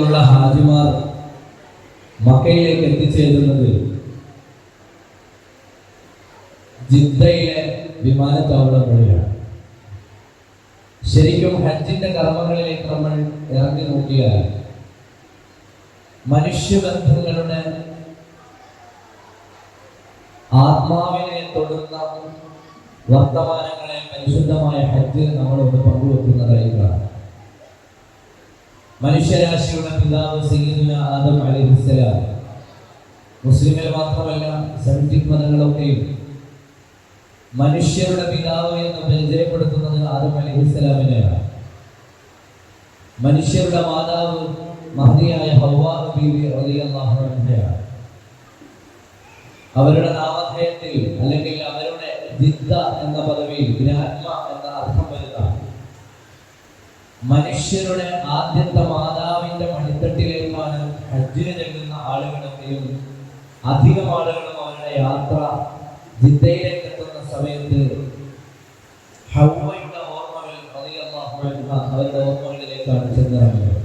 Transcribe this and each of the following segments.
ഹാജിമാർ മക്കയിലേക്ക് എത്തിച്ചേരുന്നത് ജിദ്ദയിലെ വിമാനത്താവളങ്ങളിലാണ്. ശരിക്കും ഹജ്ജിന്റെ കർമ്മങ്ങളിലേക്ക് നമ്മൾ ഇറങ്ങി നോക്കിയാൽ മനുഷ്യബന്ധങ്ങളുടെ ആത്മാവിനെ തൊടുന്ന വർത്തമാനങ്ങളെ പരിശുദ്ധമായ ഹജ്ജ് നമ്മളോട് പങ്കുവെക്കുന്നതായി കാണാം. മനുഷ്യരാശിയുടെ പിതാവ് സയ്യിദുന ആദം അലൈഹിസ്സലാം, മുസ്ലിമിൽ മാത്രമല്ല സെമിറ്റിക് മതങ്ങളൊക്കെയും മനുഷ്യരുടെ പിതാവ് എന്ന് പരിചയപ്പെടുത്തുന്നത് ആദം അലൈഹിസ്സലാമിനെയാണ്. മനുഷ്യരുടെ മാതാവ് മഹദിയായ ഹവ്വാ ബീവി റളിയല്ലാഹു അൻഹയാണ്. അവരുടെ നാമധേയത്തിൽ അല്ലെങ്കിൽ അവരുടെ ജിദ്ദ എന്ന പദവിയിൽ ഗ്രാൻമ എന്ന അർത്ഥം വരുന്നതാണ്. മനുഷ്യരുടെ ആദ്യത്തെ മാതാവിന്റെ മണിത്തട്ടിലേക്കാണ് ഹജ്ജിന് ചെല്ലുന്ന ആളുകളൊക്കെയും അധികം ആളുകളും അവരുടെ യാത്ര ജിദ്ദയിലേക്ക് എത്തുന്ന സമയത്ത് ഹവ്വയുടെ ഓർമ്മകൾ അവരുടെ ഓർമ്മകളിലേക്കാണ് ചെന്നിറങ്ങുന്നത്.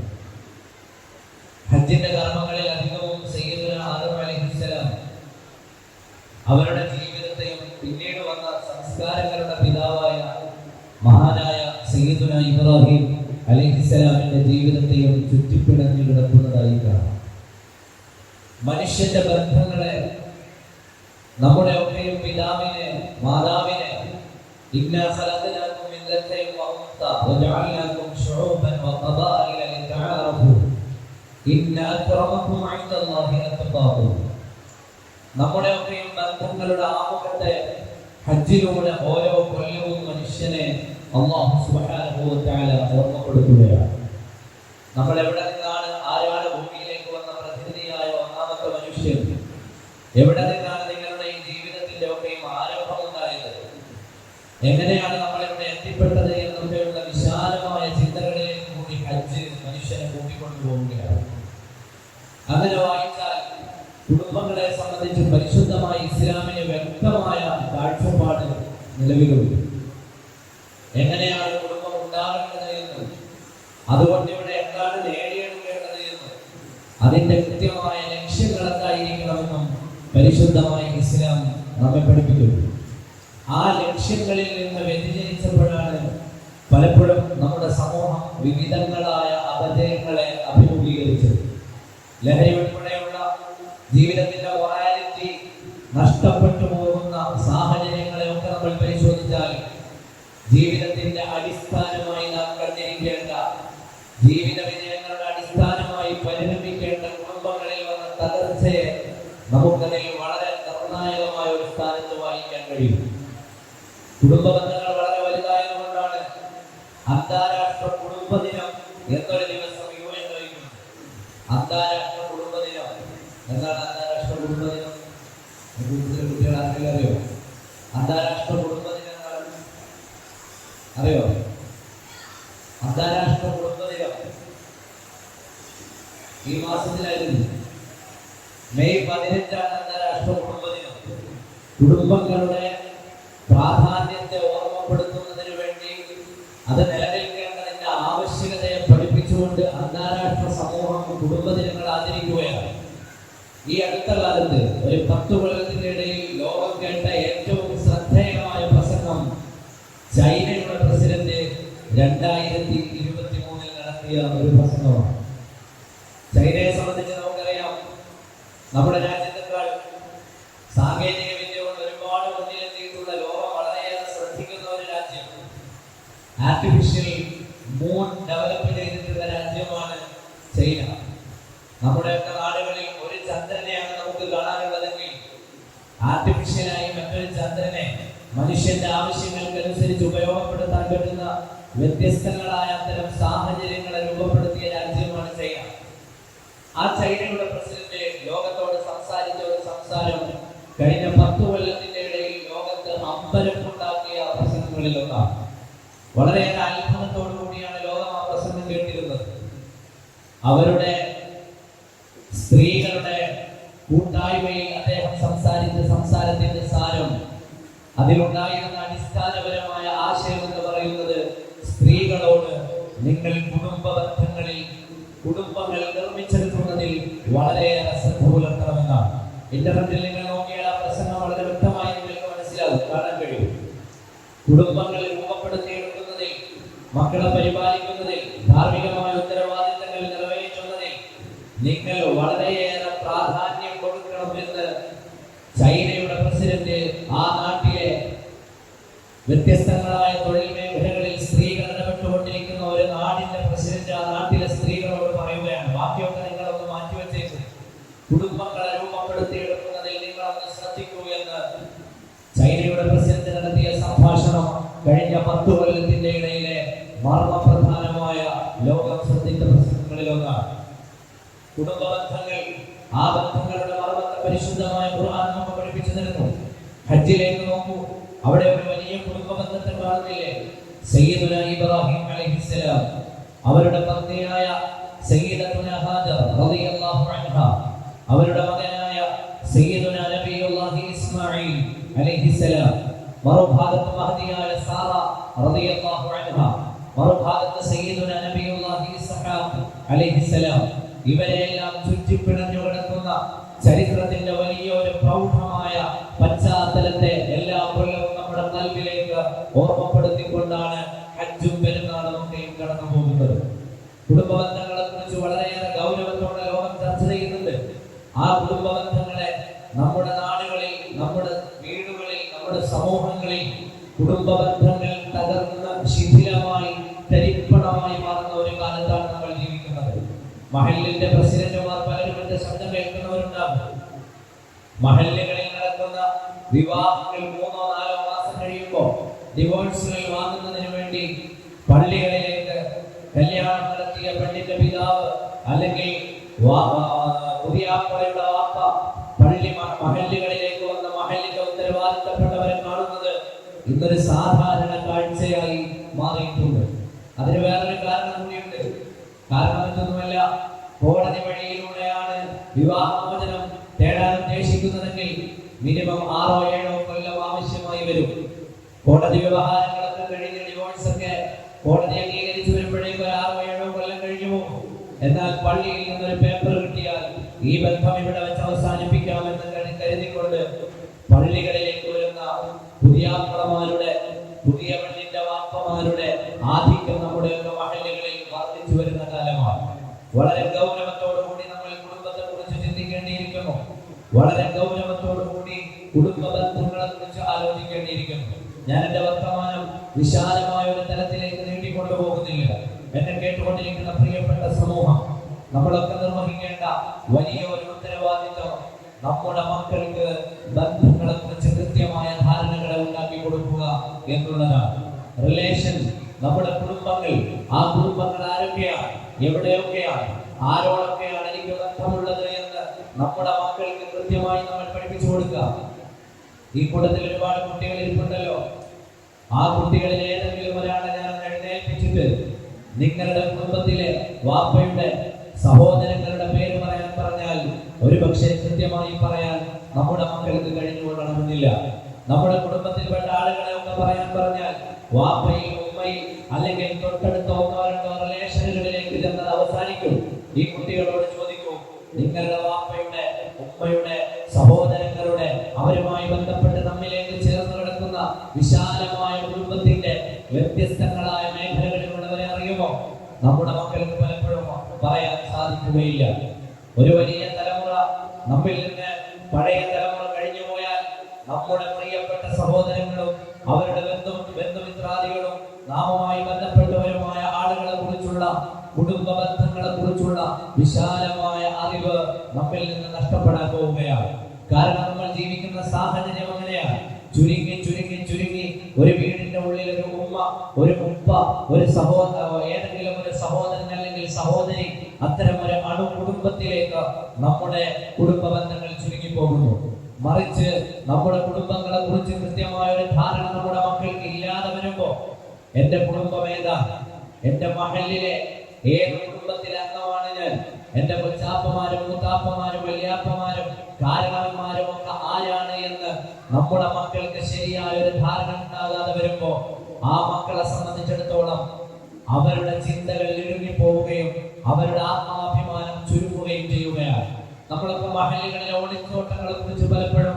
ഹജ്ജിന്റെ കർമ്മങ്ങളിൽ അധികവും സയ്യിദുന ആദം അലൈഹിസ്സലാം അവരുടെ ജീവിതത്തെയും പിന്നീട് വന്ന സംസ്കാരങ്ങളുടെ പിതാവായ മഹാനായ സയ്യിദുന ഇബ്രാഹിം അലൈഹിസ്സലാമിന്റെ ജീവിതത്തെയും ചുറ്റിപ്പിണഞ്ഞു കിടക്കുന്നതായി കാണാം. മനുഷ്യന്റെ ബന്ധങ്ങളെ, നമ്മുടെ ഒക്കെയും പിതാവിനെ മാതാവിനെ ഇന്നാ ഖലഖനാകും മിൻ ദക്കറിൻ വ ഉൻസ വജഅൽനാകും ശുഊബൻ വ ഖബാഇല ലിതആറഫു ഇന്ന അക്രമകും ഇൻദല്ലാഹി അത്ഖാകും. നമ്മുടെ ഒക്കെയും ബന്ധങ്ങളുടെ ആമുഖത്തെ ഹജ്ജിലൂടെ ഓരോ കൊല്ലവും മനുഷ്യനെ അല്ലാഹു സുബ്ഹാനഹു വ തആല ഓർമ്മപ്പെടുത്തുകയാണ്. നമ്മൾ എവിടെ നിന്നാണ്, ആരാണ് ഭൂമിയിലേക്ക് വന്ന പ്രതിനിധിയായ ഒന്നാമത്തെ മനുഷ്യൻ? എവിടെ നിന്നാണ് നിങ്ങളുടെ ഈ ജീവിതത്തിന്റെ ഒക്കെയും ആരംഭം ഉണ്ടായത്? എങ്ങനെയാണ് നമ്മളിവിടെ എത്തിപ്പെട്ടത് എന്നൊക്കെയുള്ള വിശാലമായ ചിന്തകളിലേക്ക് കൂടി ഹജ്ജ് മനുഷ്യനെ കൂട്ടിക്കൊണ്ടുപോവുകയാണ്. അങ്ങനെ വായിച്ചാൽ കുടുംബങ്ങളെ സംബന്ധിച്ച് പരിശുദ്ധമായ ഇസ്ലാമിന് വ്യക്തമായ കാഴ്ചപ്പാട് നിലവിലുണ്ട്. എങ്ങനെയാണ് കുടുംബം ഉണ്ടാകേണ്ടത് എന്നും അതുകൊണ്ട് ഇവിടെ എന്താണ് നേടിയെടുക്കേണ്ടത് എന്നും അതിന്റെ കൃത്യമായ ലക്ഷ്യങ്ങൾ എന്തായിരിക്കണമെന്നും പരിശുദ്ധമായ ഇസ്ലാം നമ്മെ പഠിപ്പിക്കുന്നു. ആ ലക്ഷ്യങ്ങളിൽ നിന്ന് വ്യതിചലിച്ചപ്പോഴാണ് പലപ്പോഴും നമ്മുടെ സമൂഹം വിവിധങ്ങളായ അപജയങ്ങളെ അഭിമുഖീകരിച്ചത്. ലഹരി ഉൾപ്പെടെയുള്ള ജീവിതത്തിന്റെ മൊറാലിറ്റി നഷ്ടപ്പെട്ടു പോകുന്ന സാഹചര്യങ്ങളെ ഒക്കെ നമ്മൾ പരിശോധിച്ചാൽ ജീവിതത്തിന്റെ അടിസ്ഥാനമായി നാം കണ്ടിരിക്കേണ്ട, ജീവിത വിജയങ്ങളുടെ അടിസ്ഥാനമായി പരിണമിക്കേണ്ട കുടുംബങ്ങളിൽ വന്ന തകർച്ചയെ നമുക്കതിൽ വളരെ നിർണായകമായ ഒരു സ്ഥാനത്ത് വായിക്കാൻ കഴിയും. കുടുംബ ബന്ധങ്ങൾ വളരെ വലുതായതുകൊണ്ടാണ് അന്താരാഷ്ട്ര കുടുംബ ദിനം എന്നൊരു ദിവസം UN വഹിക്കുന്നു. അന്താരാഷ്ട്ര കുടുംബ ദിനം എന്താണ്? അന്താരാഷ്ട്ര കുടുംബ ദിനം കുട്ടികൾ ആരെങ്കിലും അറിയോ? അന്താരാഷ്ട്ര കുടുംബ ദിനം അറിയോ? അന്താരാഷ്ട്ര കുടുംബ ദിനം ഈ മാസത്തിലായിരുന്നു. മെയ് 15 അന്താരാഷ്ട്ര കുടുംബ ദിനം. കുടുംബങ്ങളുടെ പ്രാധാന്യത്തെ ഓർമ്മപ്പെടുത്തുന്നതിന് വേണ്ടി, അത് നിലനിൽക്കേണ്ടതിന്റെ ആവശ്യകതയെ പഠിപ്പിച്ചുകൊണ്ട് അന്താരാഷ്ട്ര സമൂഹം കുടുംബദിനങ്ങൾ ആചരിക്കുകയാണ്. ഈ അടുത്ത കാലത്ത് ഒരു 10 കൊല്ലത്തിന്റെ ഇടയിൽ ലോകം കേട്ട ഏറ്റവും ശ്രദ്ധേയമായ പ്രസംഗം ചൈനയുടെ പ്രസിഡന്റ് 2023 നടത്തിയ ഒരു പ്രസംഗമാണ്. ചൈനയെ സംബന്ധിച്ച് നമുക്കറിയാം, നമ്മുടെ രാജ്യത്തെക്കാൾ സാങ്കേതിക വിദ്യ കൊണ്ട് ഒരുപാട് മുന്നിലെത്തിയിട്ടുള്ള, ലോകം വളരെയേറെ ശ്രദ്ധിക്കുന്ന ഒരു രാജ്യം. ആർട്ടിഫിഷ്യൽ മൂൺ ഡെവലപ്പ് ചെയ്തിട്ടുള്ള രാജ്യമാണ് ചൈന. നമ്മുടെയൊക്കെ നാടുകളിൽ ഒരു ചന്ദ്രനെയാണ് നമുക്ക് കാണാനുള്ളതെങ്കിൽ ആർട്ടിഫിഷ്യലായി മറ്റൊരു ചന്ദ്രനെ മനുഷ്യന്റെ ആവശ്യങ്ങൾക്കനുസരിച്ച് ഉപയോഗപ്പെടുത്താൻ പറ്റുന്ന വ്യത്യസ്തങ്ങളായ അത്തരം സാഹചര്യങ്ങളെ രൂപപ്പെടുത്തിയ രാജ്യമാണ് ചൈന. ആ ചൈനയുടെ പ്രസിഡന്റ് ലോകത്തോട് സംസാരിച്ച ഒരു സംസാരം കഴിഞ്ഞ 10 കൊല്ലത്തിന്റെ ഇടയിൽ ലോകത്ത് അമ്പരപ്പുണ്ടാക്കിയ പ്രസംഗങ്ങളിലൊന്നാണ്. വളരെയേറെ അത്ഭുതത്തോടു കൂടിയാണ് ലോകം ആ പ്രസംഗം കേട്ടിരുന്നത്. അവരുടെ സ്ത്രീകളുടെ കൂട്ടായ്മയിൽ അദ്ദേഹം സംസാരിച്ച സംസാരത്തിന്റെ സാരം, അതിലുണ്ടായിരുന്ന അടിസ്ഥാനപരമായ ആശയം എന്ന് പറയുന്നത്, സ്ത്രീകളോട് നിങ്ങൾ കുടുംബ ബന്ധങ്ങളിൽ കുടുംബങ്ങൾ നിർമ്മിച്ചെടുക്കുന്നതിൽ വളരെയേറെ ശ്രദ്ധ പുലർത്തണമെന്നാണ്. ഇന്റർനെറ്റിൽ നിങ്ങൾ നോക്കിയാൽ ആ പ്രസംഗം വളരെ വ്യക്തമായി നിങ്ങൾക്ക് മനസ്സിലാവും, കാണാൻ കഴിയും. കുടുംബങ്ങൾ രൂപപ്പെടുത്തിയെടുക്കുന്നതിൽ, മക്കളെ പരിപാലിക്കുന്നതിൽ, ധാർമ്മികമായ ഉത്തരവാദിത്തങ്ങൾ നിറവേറ്റുന്നതിൽ നിങ്ങൾ വളരെയേറെ പ്രാധാന്യം കൊടുക്കണമെന്ന് ചൈനയുടെ പ്രസിഡന്റ് ആ നാട്ടിലെ വ്യത്യസ്തങ്ങളായ തൊഴിൽ മേഖലകളിൽ സ്ത്രീകൾ ഇടപെട്ടുകൊണ്ടിരിക്കുന്ന ഒരു നാടിന്റെ പ്രസിഡന്റ് ആ നാട്ടിലെ സ്ത്രീകളോട് പറയുകയാണ്. ബാക്കിയൊക്കെ നിങ്ങളൊന്ന് മാറ്റിവെച്ചേക്കും, കുടുംബങ്ങളെ രൂപപ്പെടുത്തിയെടുക്കുന്നതിൽ നിങ്ങളൊന്ന് ശ്രദ്ധിക്കൂ എന്ന് ചൈനയുടെ പ്രസിഡന്റ് നടത്തിയ സംഭാഷണം കഴിഞ്ഞ 10 കൊല്ലത്തിന്റെ ഇടയിലെ മർമ്മപ്രധാനമായ ലോകം ശ്രദ്ധിച്ച പ്രസംഗങ്ങളിലൊന്നാണ്. കുടുംബ ബന്ധങ്ങൾ, ആ ബന്ധങ്ങളുടെ മർമ്മത്തെ പരിശുദ്ധമായ ഖുർആൻ നമുക്ക് പഠിപ്പിച്ചു തരുന്നു. ഹജ്ജിലേക്ക് നോക്കൂ, അവിടെ ഒരു വലിയ കുടുംബ ബന്ധത്തെ കാണുന്നില്ലേ? സയ്യിദുനാ ഇബ്രാഹിം അലൈഹിസ്സലാം, അവരുടെ പത്നിയായ സയ്യിദത്തുനാ ഹാജർ റളിയല്ലാഹു അൻഹ, അവരുടെ മകനായ സയ്യിദുനാ നബിയുല്ലാഹി ഇസ്മാഈൽ അലൈഹിസ്സലാം, മറുഭാഗത്ത് മഹദിയായ സാറ റളിയല്ലാഹു അൻഹ, മറുഭാഗത്ത് സയ്യിദുനാ നബിയുല്ലാഹി ഇസ്ഹാഖ് അലൈഹിസ്സലാം, ഇവരെല്ലാം ചുറ്റിപ്പിണഞ്ഞു കിടക്കുന്ന ചരിത്രത്തിന്റെ വലിയ ഒരു പ്രൗഢമായ പശ്ചാത്തലത്തെ എല്ലാ കൊല്ലവും നമ്മുടെ കൽവിലേക്ക് ഓർമ്മപ്പെടുത്തിക്കൊണ്ടാണ് ഹജ്ജും പെരുന്നാളും ഒക്കെയും കടന്നു പോകുന്നത്. കുടുംബ ബന്ധങ്ങളെ കുറിച്ച് വളരെയേറെ ഗൗരവത്തോടെ ലോകം ചർച്ച ചെയ്യുന്നുണ്ട്. ആ കുടുംബ ബന്ധങ്ങളെ നമ്മുടെ നാടുകളിൽ, നമ്മുടെ വീടുകളിൽ, നമ്മുടെ സമൂഹങ്ങളിൽ കുടുംബ ബന്ധങ്ങൾ തകർന്ന് ശിഥിലമായി തരിപ്പണമായി മാറുന്ന ഒരു കാലത്താണ് നമ്മൾ ജീവിക്കുന്നത്. മഹല്ലിന്റെ പ്രസിഡന്റുമാർ പലരും എന്റെ ശബ്ദം കേൾക്കുന്നവരുണ്ടാകും. മഹല്ലുകളിൽ നടക്കുന്ന വിവാഹങ്ങൾ 3-4 മാസം കഴിയുമ്പോൾ ഡിവോഴ്സുകൾ വാങ്ങുന്നതിന് വേണ്ടി പള്ളികളിലേക്ക് കല്യാണം നടത്തിയ പെണ്ണിന്റെ പിതാവ് അല്ലെങ്കിൽ പുതിയാപ്പളയുടെ വാപ്പ മഹല്ലുകളിലേക്ക് വന്ന മഹല്ലിന്റെ ഉത്തരവാദിത്തപ്പെട്ടവരെ കാണുന്നത് ഇന്നൊരു സാധാരണ കാഴ്ചയായി മാറിയിട്ടുണ്ട്. അതിന് വേറൊരു കാരണം കൂടിയുണ്ട്. കാരണം മറ്റൊന്നുമല്ല, കോടതി വഴിയിലൂടെയാണ് വിവാഹമോചനം തേടാൻ ഉദ്ദേശിക്കുന്നതെങ്കിൽ മിനിമം 6-7 കൊല്ലം ആവശ്യമായി വരും. കോടതി വ്യവഹാരങ്ങളൊക്കെ കഴിഞ്ഞ് ഡിവോഴ്സ് ഒക്കെ കോടതി അംഗീകരിച്ചു വരുമ്പോഴേക്കും 6-7 കൊല്ലം കഴിഞ്ഞു പോകും. എന്നാൽ പള്ളിയിൽ നിന്നൊരു പേപ്പർ കിട്ടിയാൽ ഈ ബന്ധം ഇവിടെ വെച്ച് അവസാനിപ്പിക്കാമെന്ന് കരുതിക്കൊണ്ട് പള്ളികളിലേക്ക് വരുന്ന പുതിയാപ്പളമാരുടെ, പുതിയ പെണ്ണിന്റെ വാപ്പമാരുടെ ആധിക്യം നമ്മുടെയൊക്കെ മഹല്ലുകളിൽ വർദ്ധിച്ചു വരുന്ന കാലമാണ്. വളരെ ഗൗരവത്തോടുകൂടി നമ്മൾ കുടുംബത്തെ കുറിച്ച് ചിന്തിക്കേണ്ടിയിരിക്കുന്നു. വളരെ ഗൗരവത്തോടുകൂടി കുടുംബ ബന്ധങ്ങളെ കുറിച്ച് ആലോചിക്കേണ്ടിയിരിക്കുന്നു. ഞാൻ എന്റെ വർത്തമാനം വിശാലമായ ഒരു തലത്തിലേക്ക് നീട്ടിക്കൊണ്ടുപോകുന്നില്ല. എന്നെ കേട്ടുകൊണ്ടിരിക്കുന്ന പ്രിയപ്പെട്ട സമൂഹം, നമ്മളൊക്കെ നിർവഹിക്കേണ്ട വലിയ ഒരു ഉത്തരവാദിത്വം നമ്മുടെ മക്കൾക്ക് ബന്ധങ്ങളെ കുറിച്ച് കൃത്യമായ ധാരണകളെ ഉണ്ടാക്കി കൊടുക്കുക എന്നുള്ളതാണ്. റിലേഷൻ, നമ്മുടെ കുടുംബങ്ങൾ, ആ കുടുംബങ്ങൾ ആരൊക്കെയാണ്, എവിടെയൊക്കെയാണ്, ആരോടൊക്കെയാണ് എനിക്ക് ബന്ധമുള്ളത് എന്ന് നമ്മുടെ മക്കൾക്ക് കൃത്യമായി നമ്മൾ പഠിപ്പിച്ചു കൊടുക്കുക. ഈ കൂട്ടത്തിൽ ഒരുപാട് കുട്ടികൾ ഇരിപ്പുണ്ടല്ലോ. ആ കുട്ടികളിൽ ഏതെങ്കിലും ഒരാളെ ഞാൻ എഴുന്നേൽപ്പിച്ചിട്ട് നിങ്ങളുടെ കുടുംബത്തിലെ വാപ്പയുടെ സഹോദരങ്ങളുടെ പേര് പറയാൻ പറഞ്ഞാൽ ഒരു പക്ഷേ കൃത്യമായി പറയാൻ നമ്മുടെ മക്കൾക്ക് കഴിഞ്ഞുകൊള്ളണമെന്നില്ല. നമ്മുടെ കുടുംബത്തിൽപ്പെട്ട ആളുകളെ ഒക്കെ പറയാൻ പറഞ്ഞാൽ വാപ്പയിൽ, ഉമ്മയിൽ അല്ലെങ്കിൽ തൊട്ടടുത്ത 1-2 റിലേഷനുകളിലേക്ക് ചെന്നത് അവസാനിക്കും. ഈ കുട്ടികളോട് ചോദിക്കൂ, നിങ്ങളുടെ വാപ്പയുടെ, ഉമ്മയുടെ, സഹോദരങ്ങളുടെ, അവരുമായി ബന്ധപ്പെട്ട് നമ്മിലേക്ക് ചേർന്ന് കിടക്കുന്ന വിശാലമായ കുടുംബത്തിന്റെ വ്യത്യസ്തങ്ങളായ മേഖലകളിലുള്ളവരെ അറിയുമോ? നമ്മുടെ മക്കൾക്ക് പലപ്പോഴും പറയാൻ സാധിക്കുകയില്ല. ഒരു വലിയ തലമുറ നമ്മിൽ നിന്ന് പഴയ തലമുറ കഴിഞ്ഞു പോയാൽ നമ്മുടെ പ്രിയപ്പെട്ട സഹോദരങ്ങളും അവരുടെ ബന്ധുമിത്രാദികളും നാമുമായി ബന്ധപ്പെട്ടവരുമായ ആളുകളെ കുറിച്ചുള്ള, കുടുംബ ബന്ധങ്ങളെ കുറിച്ചുള്ള വിശാലമായ അറിവ് നമ്മിൽ നിന്ന് നഷ്ടപ്പെടാൻ പോവുകയാണ്. കാരണം നമ്മൾ ജീവിക്കുന്ന സാഹചര്യം അങ്ങനെയാണ്. ചുരുങ്ങി ചുരുങ്ങി ചുരുങ്ങി ഒരു വീടിന്റെ ഉള്ളിൽ ഒരു ഉമ്മ, ഒരു ഉപ്പ, ഒരു ഏതെങ്കിലും ഒരു സഹോദരൻ അല്ലെങ്കിൽ സഹോദരി, അത്തരം ഒരു അണു കുടുംബത്തിലേക്ക് നമ്മുടെ കുടുംബ ബന്ധങ്ങൾ ചുരുങ്ങി പോകുന്നു. മറിച്ച് നമ്മുടെ കുടുംബങ്ങളെ കുറിച്ച് കൃത്യമായ ഒരു ധാരണ നമ്മുടെ മക്കൾക്ക് ഇല്ലാതെ വരുമ്പോ, എന്റെ കുടുംബം ഏതാണ്, എന്റെ മഹല്ലിലെ ഏത് കുടുംബത്തിലെ അംഗമാണ് ഞാൻ, എന്റെ കൊച്ചാപ്പമാരും മുത്താപ്പമാരും വല്യാപ്പമാരും കാരണവന്മാരും ഒക്കെ ആരാണ് എന്ന് നമ്മുടെ മക്കൾക്ക് ശരിയായ ഒരു ധാരണ ഉണ്ടാകാതെ വരുമ്പോ ആ മക്കളെ സംബന്ധിച്ചിടത്തോളം അവരുടെ ചിന്തകളിൽ ഇടുങ്ങിപ്പോവുകയും അവരുടെ ആത്മാ നമ്മളിപ്പോ മഹല്ലുകളിലെ ഒളിച്ചോട്ടങ്ങളെ കുറിച്ച് പലപ്പോഴും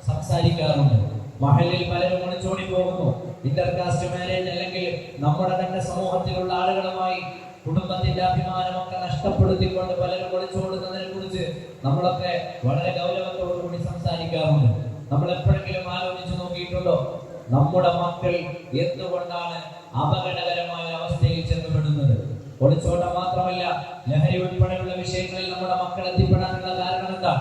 സംസാരിക്കാറുണ്ട്. മഹല്ലിൽ പലരും ഒളിച്ചോടി പോകുന്നു. ഇന്റർകാസ്റ്റ് മാരേജ് അല്ലെങ്കിൽ നമ്മുടെ തന്നെ സമൂഹത്തിലുള്ള ആളുകളുമായി കുടുംബത്തിന്റെ അഭിമാനമൊക്കെ നഷ്ടപ്പെടുത്തിക്കൊണ്ട് പലരും ഒളിച്ചോടുന്നതിനെ കുറിച്ച് നമ്മളൊക്കെ വളരെ ഗൗരവത്തോടു കൂടി സംസാരിക്കാറുണ്ട്. നമ്മൾ എപ്പോഴെങ്കിലും ആലോചിച്ചു നോക്കിയിട്ടുണ്ടോ നമ്മുടെ മക്കൾ എന്തുകൊണ്ടാണ് അപകടകരമായ അവസ്ഥയിൽ ചെന്നുപെടുന്നത്? ഒളിച്ചോട്ടം മാത്രമല്ല, ലഹരി ഉൾപ്പെടെയുള്ള വിഷയങ്ങളിൽ നമ്മുടെ മക്കൾ എത്തിപ്പെടാനുള്ള കാരണം എന്താ?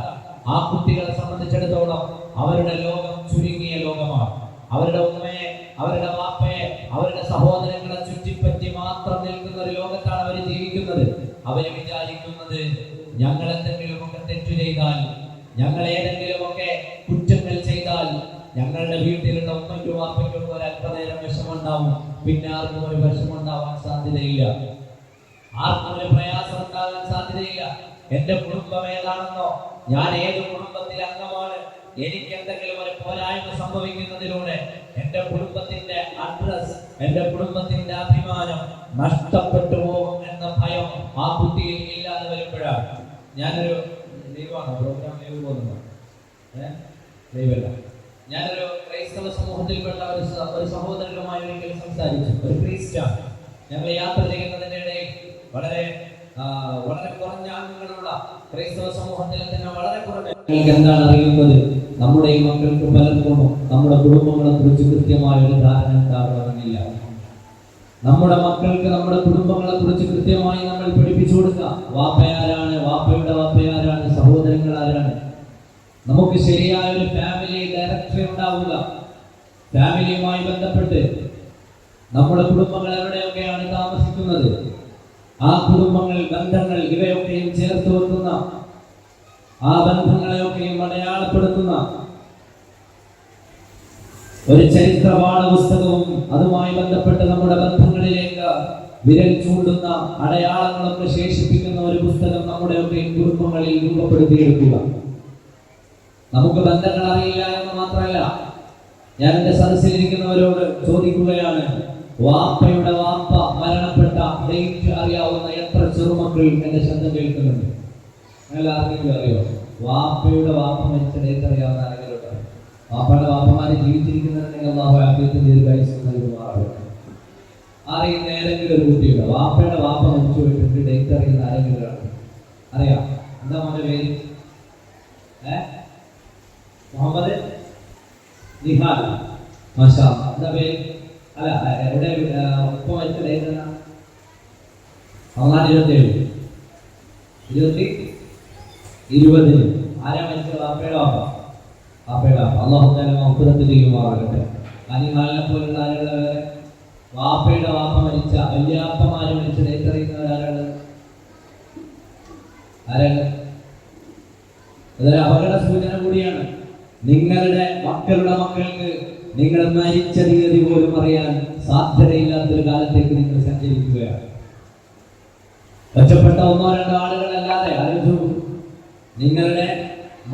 ആ കുട്ടികളെ സംബന്ധിച്ചിടത്തോളം അവരുടെ ലോകം ചുരുങ്ങിയ ലോകമാണ്. അവരുടെ ഉമ്മയെ, അവരുടെ വാപ്പയെ, അവരുടെ സഹോദരങ്ങളെ ചുറ്റിപ്പറ്റി മാത്രം നിൽക്കുന്ന ഒരു ലോകത്താണ് അവർ ജീവിക്കുന്നത്. അവർ വിചാരിക്കുന്നത് ഞങ്ങൾ എന്തെങ്കിലുമൊക്കെ തെറ്റു ചെയ്താൽ, ഞങ്ങൾ ഏതെങ്കിലുമൊക്കെ കുറ്റങ്ങൾ ചെയ്താൽ ഞങ്ങളുടെ വീട്ടിലുള്ള ഉമ്മയ്ക്കും വാപ്പയ്ക്കും ഒരു അല്പനേരം വിഷമുണ്ടാവും, പിന്നെ ആർക്കും ഒരു വിഷമുണ്ടാവാൻ സാധ്യതയില്ല, ആർക്കും ഒരു പ്രയാസം ഉണ്ടാകാൻ സാധ്യതയില്ല. എന്റെ കുടുംബം ഏതാണെന്നോ, ഞാൻ ഏത് കുടുംബത്തിൽ അംഗമാണ്, എനിക്ക് എന്തെങ്കിലും ഒരു പോരായ്മ സംഭവിക്കുന്നതിലൂടെ എന്റെ കുടുംബത്തിന്റെ അഡ്രസ്, എന്റെ കുടുംബത്തിന്റെ അഭിമാനം നഷ്ടപ്പെട്ടു പോകും എന്ന ഭയം ആ കുട്ടിയിൽ ഇല്ലാതെ വരുമ്പോഴാണ്. ഞാനൊരു ലീവാണോ പ്രോഗ്രാം ലീവ് പോകുന്നുണ്ടോ? ലീവല്ല. ഞാനൊരു ക്രൈസ്തവ സമൂഹത്തിൽപ്പെട്ട ഒരു സഹോദരനുമായി ഒരിക്കൽ സംസാരിച്ചു. ഒരു ക്രിസ്ത്യാനി. ഞങ്ങൾ യാത്ര ചെയ്യുന്നതിന്റെ ഇടയിൽ വളരെ കുറഞ്ഞ അംഗങ്ങളുള്ള ക്രൈസ്തവ സമൂഹത്തിലെ തന്നെ വളരെ കുറഞ്ഞ എന്താണ് അറിയുന്നത്? നമ്മുടെ ഈ മക്കൾക്ക് പലർക്കും നമ്മുടെ കുടുംബങ്ങളെ കുറിച്ച് കൃത്യമായ ഒരു ധാരണ ഉണ്ടാകണമെന്നില്ല. നമ്മുടെ മക്കൾക്ക് നമ്മുടെ കുടുംബങ്ങളെ കുറിച്ച് കൃത്യമായി നമ്മൾ പഠിപ്പിച്ചു കൊടുക്കുക. വാപ്പയാരാണ്, വാപ്പയുടെ വാപ്പയാരാണ്, സഹോദരങ്ങൾ ആരാണ്. നമുക്ക് ശരിയായ ഒരു ഫാമിലി ഡയറക്ടറി ഉണ്ടാവുക. ഫാമിലിയുമായി ബന്ധപ്പെട്ട് നമ്മുടെ കുടുംബങ്ങൾ എവിടെയൊക്കെയാണ് താമസിക്കുന്നത്, ആ കുടുംബങ്ങൾ, ബന്ധങ്ങൾ, ഇവയൊക്കെയും ചേർത്ത് വെക്കുന്ന, ആ ബന്ധങ്ങളെയൊക്കെയും അടയാളപ്പെടുത്തുന്ന ഒരു ചരിത്ര പാഠപുസ്തകവും അതുമായി ബന്ധപ്പെട്ട് നമ്മുടെ ബന്ധങ്ങളിലേക്ക് വിരൽ ചൂണ്ടുന്ന അടയാളങ്ങളൊക്കെ ശേഷിപ്പിക്കുന്ന ഒരു പുസ്തകം നമ്മുടെയൊക്കെ കുടുംബങ്ങളിൽ രൂപപ്പെടുത്തിയെടുക്കുക. നമുക്ക് ബന്ധങ്ങൾ അറിയില്ല എന്ന് മാത്രമല്ല, ഞാൻ എന്റെ സദസ്സിലിരിക്കുന്നവരോട് ചോദിക്കുകയാണ്, വാപ്പയുടെ വാപ്പ മരണപ്പെട്ട ഡേറ്റ് അറിയാവുന്ന എത്ര ചെറുമക്കൾ എന്റെ ശബ്ദം കേൾക്കുന്നുണ്ട്? അങ്ങനെ ആർക്കെങ്കിലും അറിയോ? വാപ്പയുടെ വാപ്പ മരിച്ച ഡേറ്റ് അറിയാവുന്ന ആരെങ്കിലും ഉണ്ടോ? വാപ്പയുടെ വാപ്പമാരെ ജീവിച്ചിരിക്കുന്നുണ്ടെങ്കിൽ അല്ലാഹു ആഫിയത്തും ദീർഘായുസ്സും നൽകുമാറാകട്ടെ. അറിയുന്ന ഏതെങ്കിലും ഒരു കുട്ടിയുണ്ടോ? വാപ്പയുടെ വാപ്പ മരിച്ചു പോയിട്ടുണ്ട്, ഡേറ്റ് അറിയുന്ന ആരെങ്കിലും അറിയാം? എന്താ മോന്റെ പേര്? മുഹമ്മദ് നിഹാൽ. മാഷാ അല്ലാഹ്. എന്താ പേര്? അല്ല, എവിടെ ഒപ്പം മരിച്ച ഡേറ്റ് എന്നാ? 2020. ആരാ മരിച്ച? വാപ്പയുടെ വാപ്പ. വാപ്പയുടെ വാപ്പ. അല്ലാഹു തആല മഗ്ഫിറത്ത് ചെയ്യുമാറാകട്ടെ. അനിഹാലിനെ പോലുള്ള ആളുകൾ വേറെ വാപ്പയുടെ വാപ്പ മരിച്ച വല്യാപ്പമാര് മരിച്ച ഡേറ്റ് അറിയുന്നവരാരാണ്? ആരാണ്? അതൊരു അപകട സൂചന കൂടിയാണ്. നിങ്ങളുടെ മക്കളുടെ മക്കൾക്ക് നിങ്ങൾ മരിച്ച തീയതി പോലും അറിയാൻ സാധ്യതയില്ലാത്തൊരു കാലത്തേക്ക് നിങ്ങൾ സഞ്ചരിക്കുകയാണ്. ഒറ്റപ്പെട്ട ഒന്നോ രണ്ടോ ആളുകളല്ലാതെ ആലോചിച്ചു, നിങ്ങളുടെ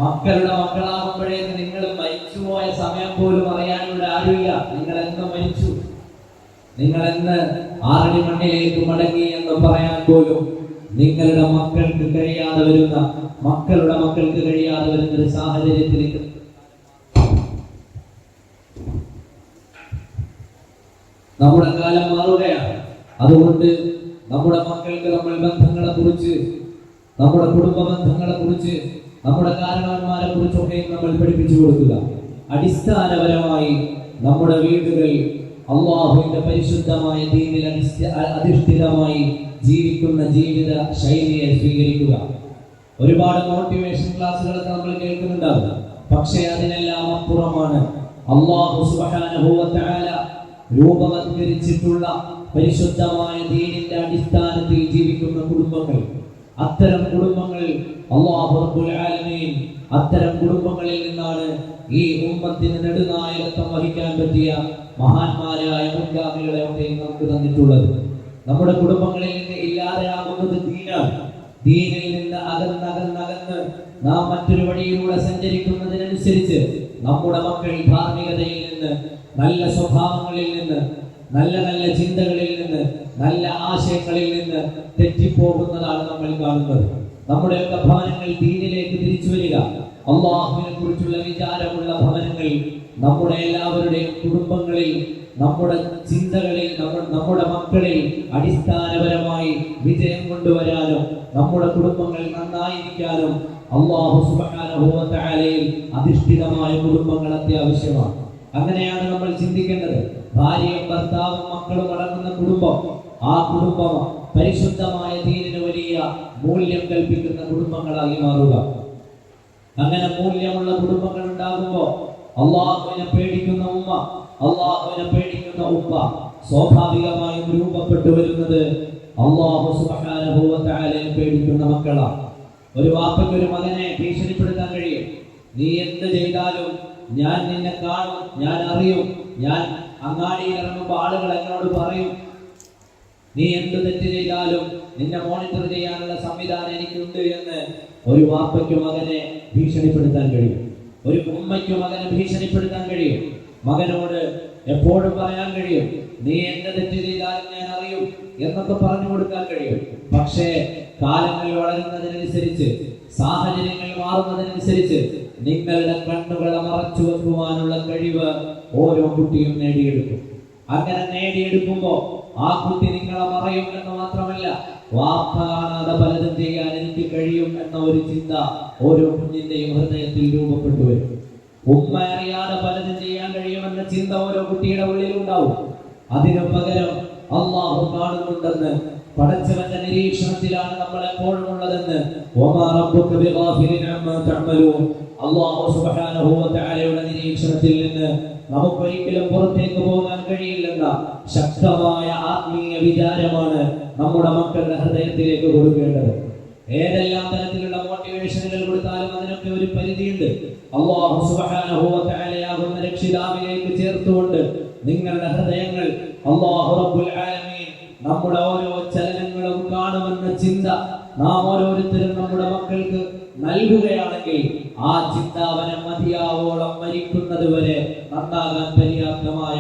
മക്കളുടെ മക്കളാകുമ്പോഴേക്ക് നിങ്ങൾ മരിച്ചുപോയ സമയം പോലും അറിയാനുള്ള ആരുമില്ല. നിങ്ങൾ എന്ന് മരിച്ചു, നിങ്ങൾ എന്ന് ആറടി മണ്ണിലേക്ക് മടങ്ങി എന്ന് പറയാൻ പോലും നിങ്ങളുടെ മക്കൾക്ക് കഴിയാതെ വരുന്ന, മക്കളുടെ മക്കൾക്ക് കഴിയാതെ വരുന്ന ഒരു സാഹചര്യത്തിലേക്ക് നമ്മുടെ കാലം മാറുകയാണ്. അതുകൊണ്ട് നമ്മുടെ മക്കൾക്ക് നമ്മൾ ബന്ധങ്ങളെ കുറിച്ച്, നമ്മുടെ കുടുംബ ബന്ധങ്ങളെ കുറിച്ച്, നമ്മുടെ കാരണവന്മാരെ കുറിച്ചൊക്കെ നമ്മൾ പഠിപ്പിച്ചു കൊടുക്കുക. അടിസ്ഥാനപരമായി നമ്മുടെ വീടുകൾ അല്ലാഹുവിന്റെ പരിശുദ്ധമായ ദീനിൽ അധിഷ്ഠിതമായി ജീവിക്കുന്ന ജീവിത ശൈലിയെ സ്വീകരിക്കുക. ഒരുപാട് മോട്ടിവേഷൻ ക്ലാസ്സുകളൊക്കെ നമ്മൾ കേൾക്കുന്നുണ്ടാവും. പക്ഷേ അതിനെല്ലാം അപ്പുറമാണ് അല്ലാഹു സുബ്ഹാനഹു വ തആല രൂപവത്കരിച്ചിട്ടുള്ള പരിശുദ്ധമായ ദീനിന്റെ അടിസ്ഥാനത്തിൽ ജീവിക്കുന്ന കുടുംബങ്ങൾ. അത്തരം കുടുംബങ്ങൾ അല്ലാഹു റബ്ബുൽ ആലമീൻ അത്തരം കുടുംബങ്ങളിൽ നിന്നാണ് ഈ ഉമ്മത്തിന് നെടുനായകത്വം വഹിക്കാൻ പറ്റിയ മഹാന്മാരായ മുൻഗാമികളെ ഒക്കെ നമുക്ക് തന്നിട്ടുള്ളത്. നമ്മുടെ കുടുംബങ്ങളിൽ നിന്ന് ഇല്ലാതെയാകുന്നത് ദീനാണ്. ദീനിൽ നിന്ന് അകന്നകന്നകന്ന് നാം മറ്റൊരു വഴിയിലൂടെ സഞ്ചരിക്കുന്നതിനനുസരിച്ച് നമ്മുടെ മക്കൾ ധാർമ്മികതയിൽ നിന്ന്, നല്ല സ്വഭാവങ്ങളിൽ നിന്ന്, നല്ല നല്ല ചിന്തകളിൽ നിന്ന്, നല്ല ആശയങ്ങളിൽ നിന്ന് തെറ്റിപ്പോകുന്നതാണ് നമ്മൾ കാണുന്നത്. നമ്മുടെയൊക്കെ ഭവനങ്ങൾ ദീനിലേക്ക് തിരിച്ചു വരിക, അള്ളാഹുവിനെ കുറിച്ചുള്ള വിചാരമുള്ള ഭവനങ്ങൾ നമ്മുടെ എല്ലാവരുടെയും കുടുംബങ്ങളിൽ, നമ്മുടെ ചിന്തകളിൽ, നമ്മുടെ മക്കളിൽ അടിസ്ഥാനപരമായി വിജയം കൊണ്ടുവരാനും നമ്മുടെ കുടുംബങ്ങൾ നന്നായിരിക്കാനും അല്ലാഹു സുബ്ഹാനഹു വ തആലയിൽ അധിഷ്ഠിതമായ കുടുംബങ്ങൾ അത്യാവശ്യമാണ്. അങ്ങനെയാണ് നമ്മൾ ചിന്തിക്കേണ്ടത്. ഭാര്യയും ഭർത്താവും മക്കളും അടങ്ങുന്ന കുടുംബം, ആ കുടുംബം പരിശുദ്ധമായ ദീനിന് വലിയ മൂല്യം കൽപ്പിക്കുന്ന കുടുംബങ്ങളായി മാറുക. അങ്ങനെ മൂല്യമുള്ള കുടുംബങ്ങൾ ഉണ്ടാകുമ്പോൾ അള്ളാഹുവിനെ പേടിക്കുന്ന ഉമ്മ, അള്ളാഹുവിനെ പേടിക്കുന്ന ഉപ്പ സ്വാഭാവികമായും രൂപപ്പെട്ടു വരുന്നത് അല്ലാഹു സുബ്ഹാനഹു വ തആലയെ പേടിക്കുന്ന മക്കളാണ്. ഒരു വാപ്പയ്ക്ക് ഒരു മകനെ ഭീഷണിപ്പെടുത്താൻ കഴിയും. നീ എന്ത് ചെയ്താലും ഞാൻ നിന്നെ കാണും, ഞാൻ അറിയും, ഞാൻ അങ്ങാടിയിൽ ഇറങ്ങുമ്പോൾ ആളുകൾ എന്നോട് പറയും. നീ എന്ത് തെറ്റ് ചെയ്താലും നിന്നെ മോണിറ്റർ ചെയ്യാനുള്ള സംവിധാനം എനിക്കുണ്ട് എന്ന് ഒരു വാപ്പയ്ക്ക് മകനെ ഭീഷണിപ്പെടുത്താൻ കഴിയും. ഒരു ഉമ്മയ്ക്ക് മകനെ ഭീഷണിപ്പെടുത്താൻ കഴിയും. മകനോട് എപ്പോഴും പറയാൻ കഴിയും, നീ എന്ത് തെറ്റ് ചെയ്താലും ഞാൻ അറിയും എന്നൊക്കെ പറഞ്ഞു കൊടുക്കാൻ കഴിയും. പക്ഷേ കാലങ്ങൾ വളരുന്നതിനനുസരിച്ച്, സാഹചര്യങ്ങൾ മാറുന്നതിനനുസരിച്ച് നിങ്ങളുടെ കണ്ണുകളെ മറച്ചു വെക്കുവാനുള്ള കഴിവ് ഓരോ കുട്ടിയും നേടിയെടുക്കും. അങ്ങനെ നേടിയെടുക്കുമ്പോൾ ആ കുട്ടി നിങ്ങളെ മറയും എന്ന് മാത്രമല്ല, വാപ്പ കാണാതെ പലതും ചെയ്യാൻ എനിക്ക് കഴിയും എന്ന ഒരു ചിന്ത ഓരോ കുഞ്ഞിന്റെയും ഹൃദയത്തിൽ രൂപപ്പെട്ടു വരും. ഉമ്മ അറിയാതെ പലതും ചെയ്യാൻ കഴിയുമെന്ന ചിന്ത ഓരോ കുട്ടിയുടെ ഉള്ളിൽ ഉണ്ടാവും. അതിനു പകരം അല്ലാഹു കാണുന്നുണ്ടെന്ന്, പടച്ചവന്റെ നിരീക്ഷണത്തിലാണ് നമ്മൾ എപ്പോഴും ഉള്ളതെന്ന്, വമാ റബ്ബുക ബിഗാഫിലിൻ അമ്മാ തഅമലൂൻ, അല്ലാഹു സുബ്ഹാനഹു വ തആലയുടെ നിരീക്ഷണത്തിൽ നിന്ന് നമുക്കൊരിക്കലും പുറത്തേക്ക് പോകാൻ കഴിയില്ലെന്ന ശക്തമായ ആത്മീയ വിചാരമാണ് നമ്മുടെ മക്കളുടെ ഹൃദയത്തിലേക്ക് കൊടുക്കേണ്ടത്. ഏതെല്ലാം തരത്തിലുള്ള മോട്ടിവേഷനുകൾ കൊടുത്താലും അതിനൊക്കെ ഒരു പരിധിയുണ്ട്. അല്ലാഹു സുബ്ഹാനഹു വ തആലയാകുന്ന രക്ഷിതാവിലേക്ക് ചേർത്തുകൊണ്ട് നിങ്ങളുടെ ഹൃദയങ്ങൾ അല്ലാഹു റബ്ബുൽ ആലമീൻ നമ്മുടെ ഓരോ ചലനങ്ങളും കാണുമെന്ന ചിന്ത നാം ഓരോരുത്തരും നമ്മുടെ മക്കൾക്ക് നൽകുകയാണെങ്കിൽ ആ ചിന്താവനെ മതിയാവോളം മരിക്കുന്നത് വരെ നന്നാകാൻ പര്യാപ്തമായ,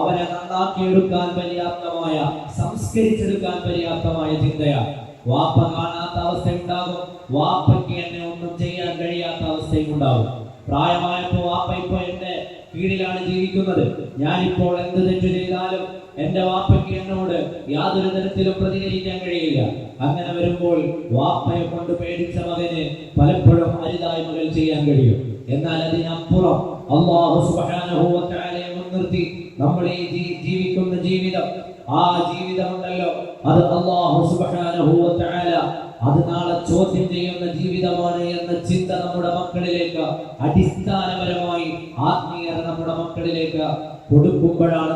അവനെ നന്നാക്കിയെടുക്കാൻ പര്യാപ്തമായ, സംസ്കരിച്ചെടുക്കാൻ പര്യാപ്തമായ ചിന്തയാണ്. വാപ്പ കാണാത്ത അവസ്ഥയുണ്ടാകും, വാപ്പയ്ക്ക് എന്നെ ഒന്നും ചെയ്യാൻ കഴിയാത്ത അവസ്ഥയും ഉണ്ടാകും. പ്രായമായപ്പോ വാപ്പ ഇപ്പൊ എന്റെ കീഴിലാണ് ജീവിക്കുന്നത്, ഞാനിപ്പോൾ എന്ത് തെറ്റ് ചെയ്താലും എന്റെ വാപ്പയ്ക്ക് എന്നോട് യാതൊരു തരത്തിലും പ്രതികരിക്കാൻ കഴിയില്ല. അങ്ങനെ വരുമ്പോൾ വാപ്പയെ കൊണ്ട് പേടിച്ച മകന് പലപ്പോഴും അരുതായ്മകൾ ചെയ്യാൻ കഴിയും. എന്നാൽ അതിനപ്പുറം അല്ലാഹു സുബ്ഹാനഹു വ തആലയെ മുൻനിർത്തി നമ്മൾ ഈ ജീവിക്കുന്ന ജീവിതം, ആ ജീവിതമുണ്ടല്ലോ, അത് അല്ലാഹു സുബ്ഹാനഹു വ തആല അത് നാളെ ചോദ്യം ചെയ്യുന്ന ജീവിതമാണ് എന്ന ചിന്ത നമ്മുടെ മക്കളിലേക്ക്, അടിസ്ഥാനപരമായി ആത്മീയത നമ്മുടെ മക്കളിലേക്ക് കൊടുക്കുമ്പോഴാണ്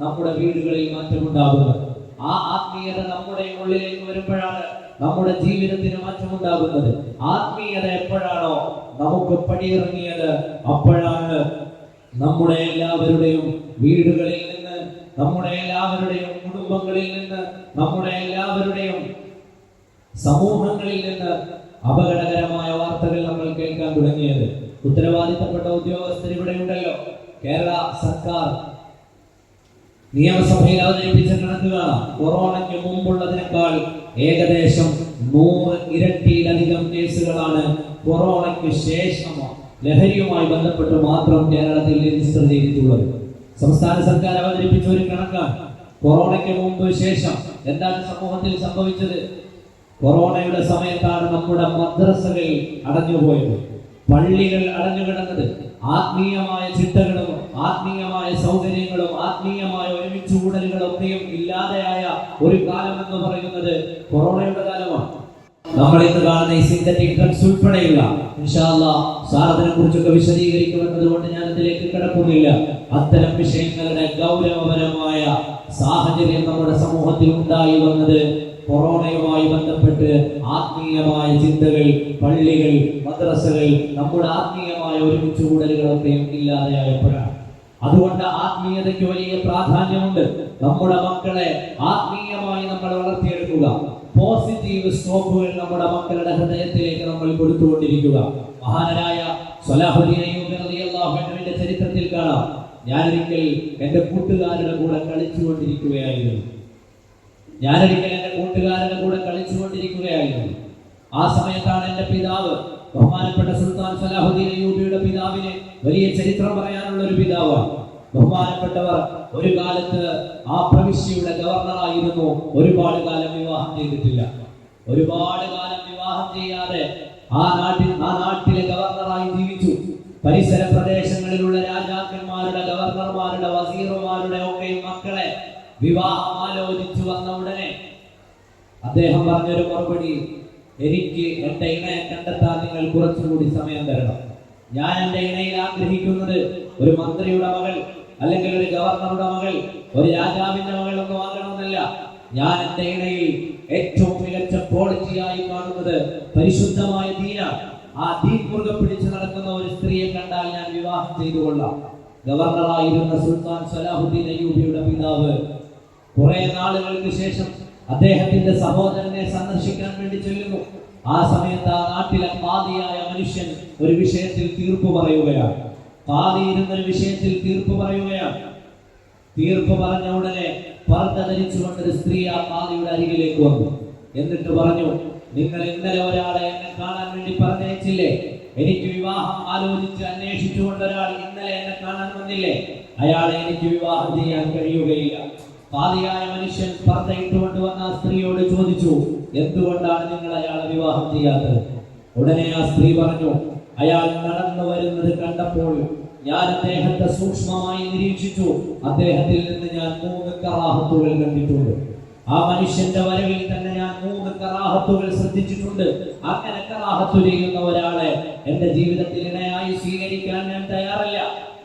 നമ്മുടെ വീടുകളിൽ മാറ്റമുണ്ടാകുന്നത്. ആ ആത്മീയത നമ്മുടെ ഉള്ളിലേക്ക് വരുമ്പോഴാണ് നമ്മുടെ ജീവിതത്തിന് മാറ്റമുണ്ടാകുന്നത്. ആത്മീയത എപ്പോഴാണോ നമുക്ക് പടിയിറങ്ങിയത്, അപ്പോഴാണ് നമ്മുടെ എല്ലാവരുടെയും വീടുകളിൽ നിന്ന്, നമ്മുടെ എല്ലാവരുടെയും കുടുംബങ്ങളിൽ നിന്ന്, നമ്മുടെ എല്ലാവരുടെയും സമൂഹങ്ങളിൽ നിന്ന് അപകടകരമായ വാർത്തകൾ നമ്മൾ കേൾക്കാൻ തുടങ്ങിയത്. ഉത്തരവാദിത്തപ്പെട്ട ഉദ്യോഗസ്ഥർ ഇവിടെ ഉണ്ടല്ലോ. കേരള സർക്കാർ നിയമസഭയിൽ അവതരിപ്പിച്ച കണക്ക് കാണാം. കൊറോണയ്ക്ക് മുമ്പുള്ളതിനേക്കാൾ ഏകദേശം 100 ഇരട്ടിയിലധികം കേസുകളാണ് കൊറോണയ്ക്ക് ശേഷം ലഹരിയുമായി ബന്ധപ്പെട്ട് മാത്രം കേരളത്തിൽ രജിസ്റ്റർ ചെയ്തിട്ടുള്ളത്. സംസ്ഥാന സർക്കാർ അവതരിപ്പിച്ച ഒരു കണക്കാണ്. കൊറോണയ്ക്ക് മുമ്പ് ശേഷം എന്താണ് സമൂഹത്തിൽ സംഭവിച്ചത്? കൊറോണയുടെ സമയത്താണ് നമ്മുടെ മദ്രസകൾ അടഞ്ഞുപോയത്, പള്ളികൾ അടഞ്ഞുകിടന്നത്. ആത്മീയമായ ചിട്ടകളും ആത്മീയമായ സൗകര്യങ്ങളും ആത്മീയമായ ഒരുമിച്ച് കൂടലുകളൊക്കെയും ഇല്ലാതെയായ ഒരു കാലം എന്ന് പറയുന്നത് കൊറോണയുടെ കാലമാണ്. നമ്മൾ ഇന്ന് കാണുന്ന ഈ സിന്തറ്റിക് ഡ്രഗ്സ് ഉൾപ്പെടെയുള്ള ഇൻഷാ അല്ലാഹ് സാധനത്തെ കുറിച്ചൊക്കെ വിശദീകരിക്കുമെന്നത് കൊണ്ട് ഞാൻ അതിലേക്ക് കിടക്കുന്നില്ല. അത്തരം വിഷയങ്ങളുടെ ഗൗരവപരമായ സാഹചര്യം നമ്മുടെ സമൂഹത്തിൽ ഉണ്ടായി വന്നത് കൊറോണയുമായി ബന്ധപ്പെട്ട് ആത്മീയമായ ചിന്തകൾ, പള്ളികൾ, മദ്രസകൾ, നമ്മുടെ ആത്മീയമായ ഒരുമിച്ച് കൂടലുകളൊക്കെയും ഇല്ലാതെയായപ്പോഴാണ്. അതുകൊണ്ട് ആത്മീയതയ്ക്ക് വലിയ പ്രാധാന്യമുണ്ട്. നമ്മുടെ മക്കളെ ആത്മീയമായി നമ്മൾ വളർത്തിയെടുക്കുക. പോസിറ്റീവ് സ്റ്റോക്കുകൾ നമ്മുടെ മക്കളുടെ ഹൃദയത്തിലേക്ക് നമ്മൾ കൊടുത്തുകൊണ്ടിരിക്കുക. മഹാനായ സ്വലാഹുദ്ദീൻ അയ്യൂബി റളിയല്ലാഹു അൻഹുവിന്റെ ചരിത്രത്തിൽ കാണാം, ഞാനൊരിക്കൽ എന്റെ കൂട്ടുകാരുടെ കൂടെ കളിച്ചുകൊണ്ടിരിക്കുകയായിരുന്നു. ആ സമയത്താണ് എന്റെ പിതാവ്, ബഹുമാനപ്പെട്ട സുൽത്താൻ സലാഹുദ്ദീൻ അയ്യൂബിയുടെ പിതാവിന് വലിയ ചരിത്രം പറയാനുള്ള ഒരു പിതാവാണ്. ബഹുമാനപ്പെട്ടവർ ഒരു കാലത്ത് ആ പ്രവിശ്യയുടെ ഗവർണറായിരുന്നു. ഒരുപാട് കാലം വിവാഹം ചെയ്തിട്ടില്ല. ഒരുപാട് കാലം വിവാഹം ചെയ്യാതെ ആ നാട്ടിലെ ഗവർണറായി ജീവിച്ചു. പരിസര പ്രദേശങ്ങളിലുള്ള രാജാക്കന്മാരുടെ, ഗവർണർമാരുടെ, വസീറുമാരുടെ ഒക്കെ മക്കളെ വിവാഹം ആലോചിച്ചു വന്ന ഉടനെ അദ്ദേഹം പറഞ്ഞൊരു മറുപടി, എനിക്ക് എന്റെ ഇണയെ കണ്ടെത്താൻ നിങ്ങൾ കുറച്ചുകൂടി സമയം തരണം. ഞാൻ എന്റെ ഇണയിൽ ആഗ്രഹിക്കുന്നത് ഒരു മന്ത്രിയുടെ മകൾ, അല്ലെങ്കിൽ ഒരു ഗവർണറുടെ മകൾ, ഒരു രാജാവിന്റെ മകൾ ഒന്നും ആകണമെന്നല്ല. ഞാൻ എന്റെ ഇണയിൽ ഏറ്റവും മികച്ച ക്വാളിറ്റിയായി കാണുന്നത് പരിശുദ്ധമായ ദീനാണ്. ആ ദീൻ മുറുകെ പിടിച്ചു നടക്കുന്ന ഒരു സ്ത്രീയെ കണ്ടാൽ ഞാൻ വിവാഹം ചെയ്തു കൊള്ളാം. ഗവർണറായിരുന്ന സുൽത്താൻ സലാഹുദ്ദീൻ അയ്യൂബിയുടെ പിതാവ് കുറെ നാളുകൾക്ക് ശേഷം അദ്ദേഹത്തിന്റെ സഹോദരനെ സന്ദർശിക്കാൻ വേണ്ടി ചെല്ലുന്നു. ആ സമയത്ത് ആ നാട്ടിലെ ഖാദിയായ മനുഷ്യൻ ഒരു വിഷയത്തിൽ തീർപ്പ് പറയുകയാണ്. ഖാദി ഇരുന്നൊരു വിഷയത്തിൽ തീർപ്പ് പറയുകയാണ്. തീർപ്പ് പറഞ്ഞ ഉടനെ പർദ്ദ ധരിച്ചുകൊണ്ടൊരു സ്ത്രീ ആ ഖാദിയുടെ അരികിലേക്ക് വന്നു. എന്നിട്ട് പറഞ്ഞു, നിങ്ങൾ ഇന്നലെ ഒരാളെ എന്നെ കാണാൻ വേണ്ടി പറഞ്ഞയച്ചില്ലേ? എനിക്ക് വിവാഹം ആലോചിച്ച് അന്വേഷിച്ചുകൊണ്ട് ഒരാൾ ഇന്നലെ എന്നെ കാണാൻ വന്നില്ലേ? അയാളെ എനിക്ക് വിവാഹം ചെയ്യാൻ കഴിയുകയില്ല. ഖാദിയായ മനുഷ്യൻ പർദ്ദ ഇട്ടുകൊണ്ട് വന്ന ആ സ്ത്രീയോട് ചോദിച്ചു, എന്തുകൊണ്ടാണ് നിങ്ങൾ അയാളെ വിവാഹം ചെയ്യാത്തത്? ഉടനെ ആ സ്ത്രീ പറഞ്ഞു, അയാൾ നടന്നു വരുന്നത് കണ്ടപ്പോൾ ഞാൻ അദ്ദേഹത്തെ സൂക്ഷ്മമായി നിരീക്ഷിച്ചു. അദ്ദേഹത്തിൽ നിന്ന് ഞാൻ 3 കറാഹത്തുകൾ കണ്ടിട്ടുണ്ട്. ആ മനുഷ്യന്റെ വരവിൽ തന്നെ ഞാൻ 3 കറാഹത്തുകൾ ശ്രദ്ധിച്ചിട്ടുണ്ട്. അങ്ങനെ കറാഹത്തു ചെയ്യുന്ന ഒരാളെ എന്റെ ജീവിതത്തിൽ ഇണയായി സ്വീകരിക്കാൻ ഞാൻ തയ്യാറല്ല.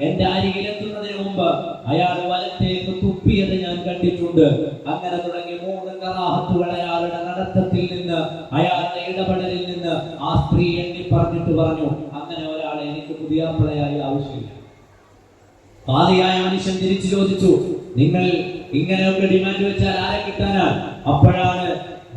എന്റെ അരികിലെത്തുന്നതിന് മുമ്പ് അയാൾ വലത്തേക്ക് തുപ്പിയത് ഞാൻ കണ്ടിട്ടുണ്ട്. അങ്ങനെ തുടങ്ങി 3 കറാഹത്തുകൾ അയാളുടെ നടത്തത്തിൽ നിന്ന്, അയാളുടെ ഇടപെടലിൽ നിന്ന് ആ സ്ത്രീ എണ്ണി പറഞ്ഞിട്ട് പറഞ്ഞു, അങ്ങനെ ഒരാളെ എനിക്ക് പുതിയാപ്പിളയായി ആവശ്യമില്ല. ഖാദിയായ മനുഷ്യൻ തിരിച്ചു ചോദിച്ചു, നിങ്ങൾ ഇങ്ങനെയൊക്കെ ഡിമാൻഡ് വെച്ചാൽ ആരെ കിട്ടാനാണ്? അപ്പോഴാണ്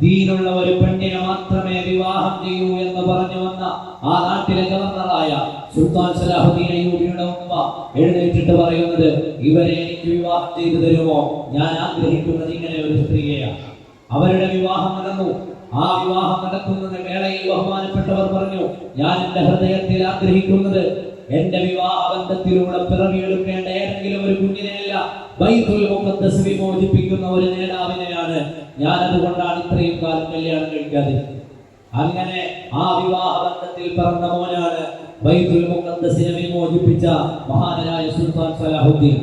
ദീനുള്ള ഒരു പെണ്ണിനെ മാത്രമേ വിവാഹം ചെയ്യൂ എന്ന് പറഞ്ഞു വന്ന ആ നാട്ടിലെ ഗവർണറായ സുൽത്താൻ സലാഹുദ്ദീൻ അയ്യൂബിയുടെ ഉമ്മ എഴുന്നേറ്റിട്ട് പറയുന്നത്, ഇവരെ എനിക്ക് വിവാഹം ചെയ്തു തരുമോ? ഞാൻ ആഗ്രഹിക്കുന്നത് ഇങ്ങനെ ഒരു സ്ത്രീയെയാണ്. അവരുടെ വിവാഹം നടന്നു. ആ വിവാഹം നടക്കുന്ന വേളയിൽ ബഹുമാനപ്പെട്ടവർ പറഞ്ഞു, ഞാൻ എന്റെ ഹൃദയത്തിൽ ആഗ്രഹിക്കുന്നത് എന്റെ വിവാഹ ബന്ധത്തിലൂടെ പിറവിയെടുക്കേണ്ട ഏതെങ്കിലും ഒരു കുഞ്ഞിനെയല്ല, ബൈത്തുൽ മുഖദ്ദസ് വിമോചിപ്പിക്കുന്ന ഒരു നേതാവിനെയാണ്. ഞാൻ അതുകൊണ്ടാണ് ഇത്രയും കാലം കല്യാണം കഴിക്കാതെ. അങ്ങനെ ആ വിവാഹ ബന്ധത്തിൽ പിറന്ന മോനാണ് ബൈത്തുൽ മുഖദ്ദസിനെ വിമോചിപ്പിച്ച മഹാനായ സുൽത്താൻ സലാഹുദ്ദീൻ.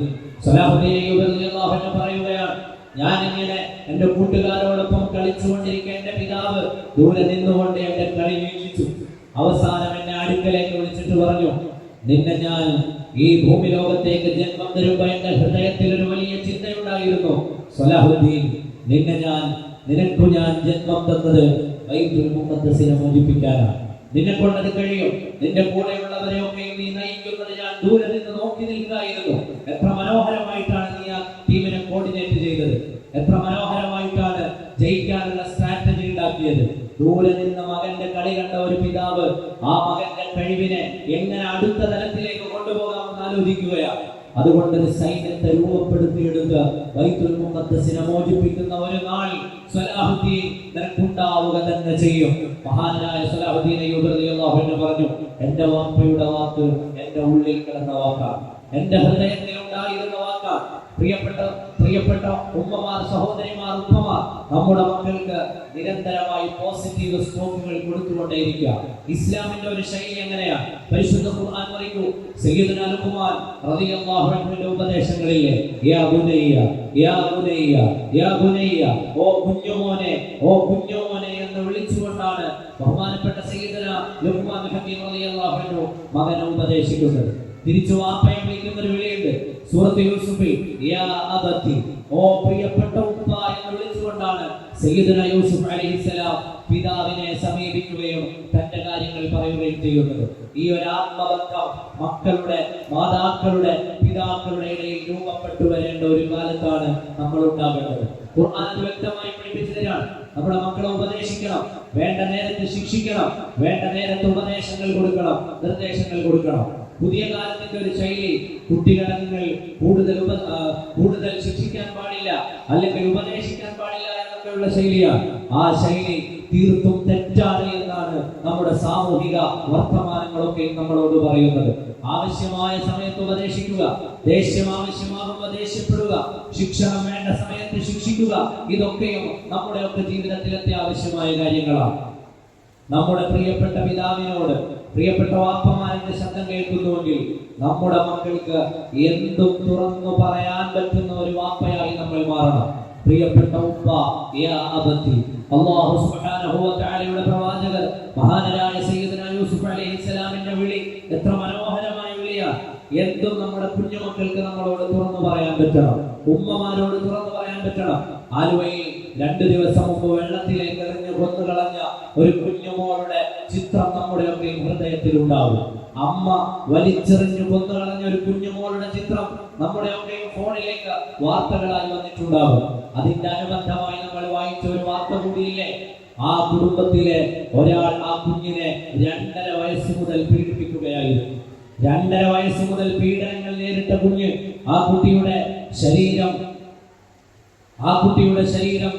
പറയുകയാണ്, ഞാൻ ഇങ്ങനെ എന്റെ കൂട്ടുകാരോടൊപ്പം കളിച്ചുകൊണ്ടിരിക്കെ എന്റെ പിതാവ് ദൂരെ നിന്നുകൊണ്ട് എന്റെ കളി വീക്ഷിച്ചു. അവസാനം എന്നെ അടുക്കലേക്ക് വിളിച്ചിട്ട് പറഞ്ഞു, നിന്നെ ഞാൻ ഈ ഭൂമി ലോകത്തേക്ക് ജന്മം തരുമ്പോൾ എന്റെ ഹൃദയത്തിൽ ഒരു വലിയ ചിന്തയുണ്ടായിരുന്നു, സലാഹുദ്ദീൻ, നിനക്കു ഞാൻ ജന്മം തന്നത് ബൈത്തുൽ മുഖദ്ദസിനെ മോചിപ്പിക്കാനാണ്. നിന്നെ കൊണ്ടത് കഴിയും. നിന്റെ കൂടെയുള്ളവരെയൊക്കെ നീ നയിക്കുന്നത് ഞാൻ ദൂരെ നിന്ന് നോക്കി നിൽക്കുകയായിരുന്നു. എത്ര മനോഹരമായിട്ടാണ് നീ ആ ടീമിനെ കോർഡിനേറ്റ് ചെയ്തത്. എത്ര മനോഹരമായിട്ടാണ് ജയിക്കാനുള്ള സ്ട്രാറ്റജി ഉണ്ടാക്കിയത്. ദൂരെ നിന്ന് മകന്റെ കളി കണ്ട ഒരു പിതാവ് ആ മകന്റെ കഴിവിനെ എങ്ങനെ അടുത്ത തലത്തിലേക്ക് കൊണ്ടുപോകാമെന്ന് ആലോചിക്കുകയാണ്. അതുകൊണ്ട് ഒരു സൈന്യത്തെ രൂപപ്പെടുത്തിയെടുത്ത് ബൈത്തുൽ മുഖദ്ദസിനെ മോചിപ്പിക്കുന്ന ഒരു നാൾ സലാഹുദ്ദീൻ നിനക്കുണ്ടാവുക തന്നെ ചെയ്യും. മഹാനായ സലാഹുദ്ദീൻ അയ്യൂബി റളിയല്ലാഹു അൻഹു പറഞ്ഞു, എന്റെ വാപ്പയുടെ വാക്ക് എന്റെ ഉള്ളിൽ കിടന്ന വാക്കാണ്, എന്റെ ഹൃദയത്തിൽ ഉണ്ടായിരുന്ന വാക്കാണ്. പ്രിയപ്പെട്ട ഉമ്മമാർ, സഹോദരിമാർ, ഉപ്പമാർ, നമ്മുടെ മക്കൾക്ക് നിരന്തരമായി പോസിറ്റീവ് സ്ട്രോക്കുകൾ കൊടുത്തുകൊണ്ടേയിരിക്കുക. ഇസ്ലാമിന്റെ ഒരു ശൈലി എങ്ങനെയാണ്? പരിശുദ്ധ ഖുർആൻ പറയുന്നു, സയ്യിദുനാ ലുഖ്മാൻ റളിയല്ലാഹു അൻഹുവിന്റെ ഉപദേശങ്ങളിലെ യാ ബുനയ്യ യാ ബുനയ്യ യാ ബുനയ്യ, ഓ കുഞ്ഞുമോനെ, ഓ കുഞ്ഞുമോനെ എന്ന് വിളിച്ചുകൊണ്ടാണ് ബഹുമാനപ്പെട്ട സയ്യിദുനാ ലുഖ്മാൻ ഹക്കീം റളിയല്ലാഹു അൻഹു മകനെ ഉപദേശിക്കുന്നത്. തിരിച്ചു വാപ്പയെ വിളിക്കുന്ന ഒരു വിളിയുണ്ട് സൂറത്ത് യൂസുഫിൽ, യാ അബതി, ഓ പ്രിയപ്പെട്ട ഉപ്പ എന്ന് വിളിച്ചുകൊണ്ടാണ് സയ്യിദുനാ യൂസുഫ് അലൈഹിസ്സലാം പിതാവിനെ സമീപിക്കുകയും തന്റെ കാര്യങ്ങൾ പറയുകയും ചെയ്യുന്നത്. ഈ ഒരു ആത്മബന്ധം മക്കളുടെ, മാതാക്കളുടെ, പിതാക്കളുടെ ഇടയിൽ രൂപപ്പെട്ടു വരേണ്ട ഒരു കാലത്താണ് നമ്മൾ ഉണ്ടാകേണ്ടത്. ഖുർആൻ വ്യക്തമായി പഠിപ്പിച്ചു തരാണ്. നമ്മുടെ മക്കളെ ഉപദേശിക്കണം, വേണ്ട നേരത്ത് ശിക്ഷിക്കണം, വേണ്ട നേരത്ത് ഉപദേശങ്ങൾ കൊടുക്കണം, നിർദ്ദേശങ്ങൾ കൊടുക്കണം. പുതിയ കാലത്തിന്റെ ഒരു ശൈലി, കുട്ടികളെ നിങ്ങൾ കൂടുതൽ ശിക്ഷിക്കാൻ പാടില്ല, അല്ലെങ്കിൽ ഉപദേശിക്കാൻ പാടില്ല എന്നൊക്കെയുള്ള ശൈലിയാണ്. ആ ശൈലി തീർത്തും തെറ്റാണ് എന്നാണ് നമ്മുടെ സാമൂഹിക വർത്തമാനങ്ങളൊക്കെ നമ്മളോട് പറയുന്നത്. ആവശ്യമായ സമയത്ത് ഉപദേശിക്കുക, ദേഷ്യം ആവശ്യമാകുമ്പോൾ ദേഷ്യപ്പെടുക, ശിക്ഷണം വേണ്ട സമയത്ത് ശിക്ഷിക്കുക. ഇതൊക്കെയും നമ്മുടെയൊക്കെ ജീവിതത്തിൽ അത്യാവശ്യമായ കാര്യങ്ങളാണ്. നമ്മുടെ പ്രിയപ്പെട്ട പിതാവിനോട്, പ്രിയപ്പെട്ട വാപ്പമാരുടെ ശബ്ദം കേൾക്കുന്നുവെങ്കിൽ നമ്മുടെ മക്കൾക്ക് എന്തും തുറന്നു പറയാൻ പറ്റുന്ന ഒരു വാപ്പയായി നമ്മൾ മാറണം. പ്രിയപ്പെട്ട ഉപ്പ, യാ അബതി. അല്ലാഹു സുബ്ഹാനഹു വ തആലയുടെ പ്രവാചകർ മഹാനായ സയ്യിദുനാ യൂസുഫ് അലൈഹിസ്സലാമിന്റെ വിളി എത്ര മനോഹരമായ വിളിയാണ്. എന്തും നമ്മുടെ കുഞ്ഞുമക്കൾക്ക് നമ്മളോട് തുറന്നു പറയാൻ പറ്റണം, ഉമ്മമാരോട് തുറന്നു പറയാൻ പറ്റണം. ആലുവയിൽ 2 ദിവസം മുമ്പ് വെള്ളത്തിലേക്ക് എറിഞ്ഞ് കൊന്നുകളഞ്ഞ ഒരു കുഞ്ഞുമോളുടെ ചിത്രം നമ്മുടെയൊക്കെ ഹൃദയത്തിൽ ഉണ്ടാവും. അമ്മ വലിച്ചെറിഞ്ഞ് കൊന്നുകളഞ്ഞ ഒരു കുഞ്ഞുമോളുടെ ചിത്രം നമ്മുടെയൊക്കെ ഫോണിലേക്ക് വാർത്തകളായി വന്നിട്ടുണ്ടാവും. അതിന്റെ അനുബന്ധമായി നമ്മൾ വായിച്ച ഒരു വാർത്ത കൂടിയില്ലേ? ആ കുടുംബത്തിലെ ഒരാൾ ആ കുഞ്ഞിനെ 2.5 വയസ്സ് മുതൽ പീഡിപ്പിക്കുകയായിരുന്നു. 2.5 വയസ്സ് മുതൽ പീഡനങ്ങൾ നേരിട്ട കുഞ്ഞ്, ആ കുട്ടിയുടെ ശരീരം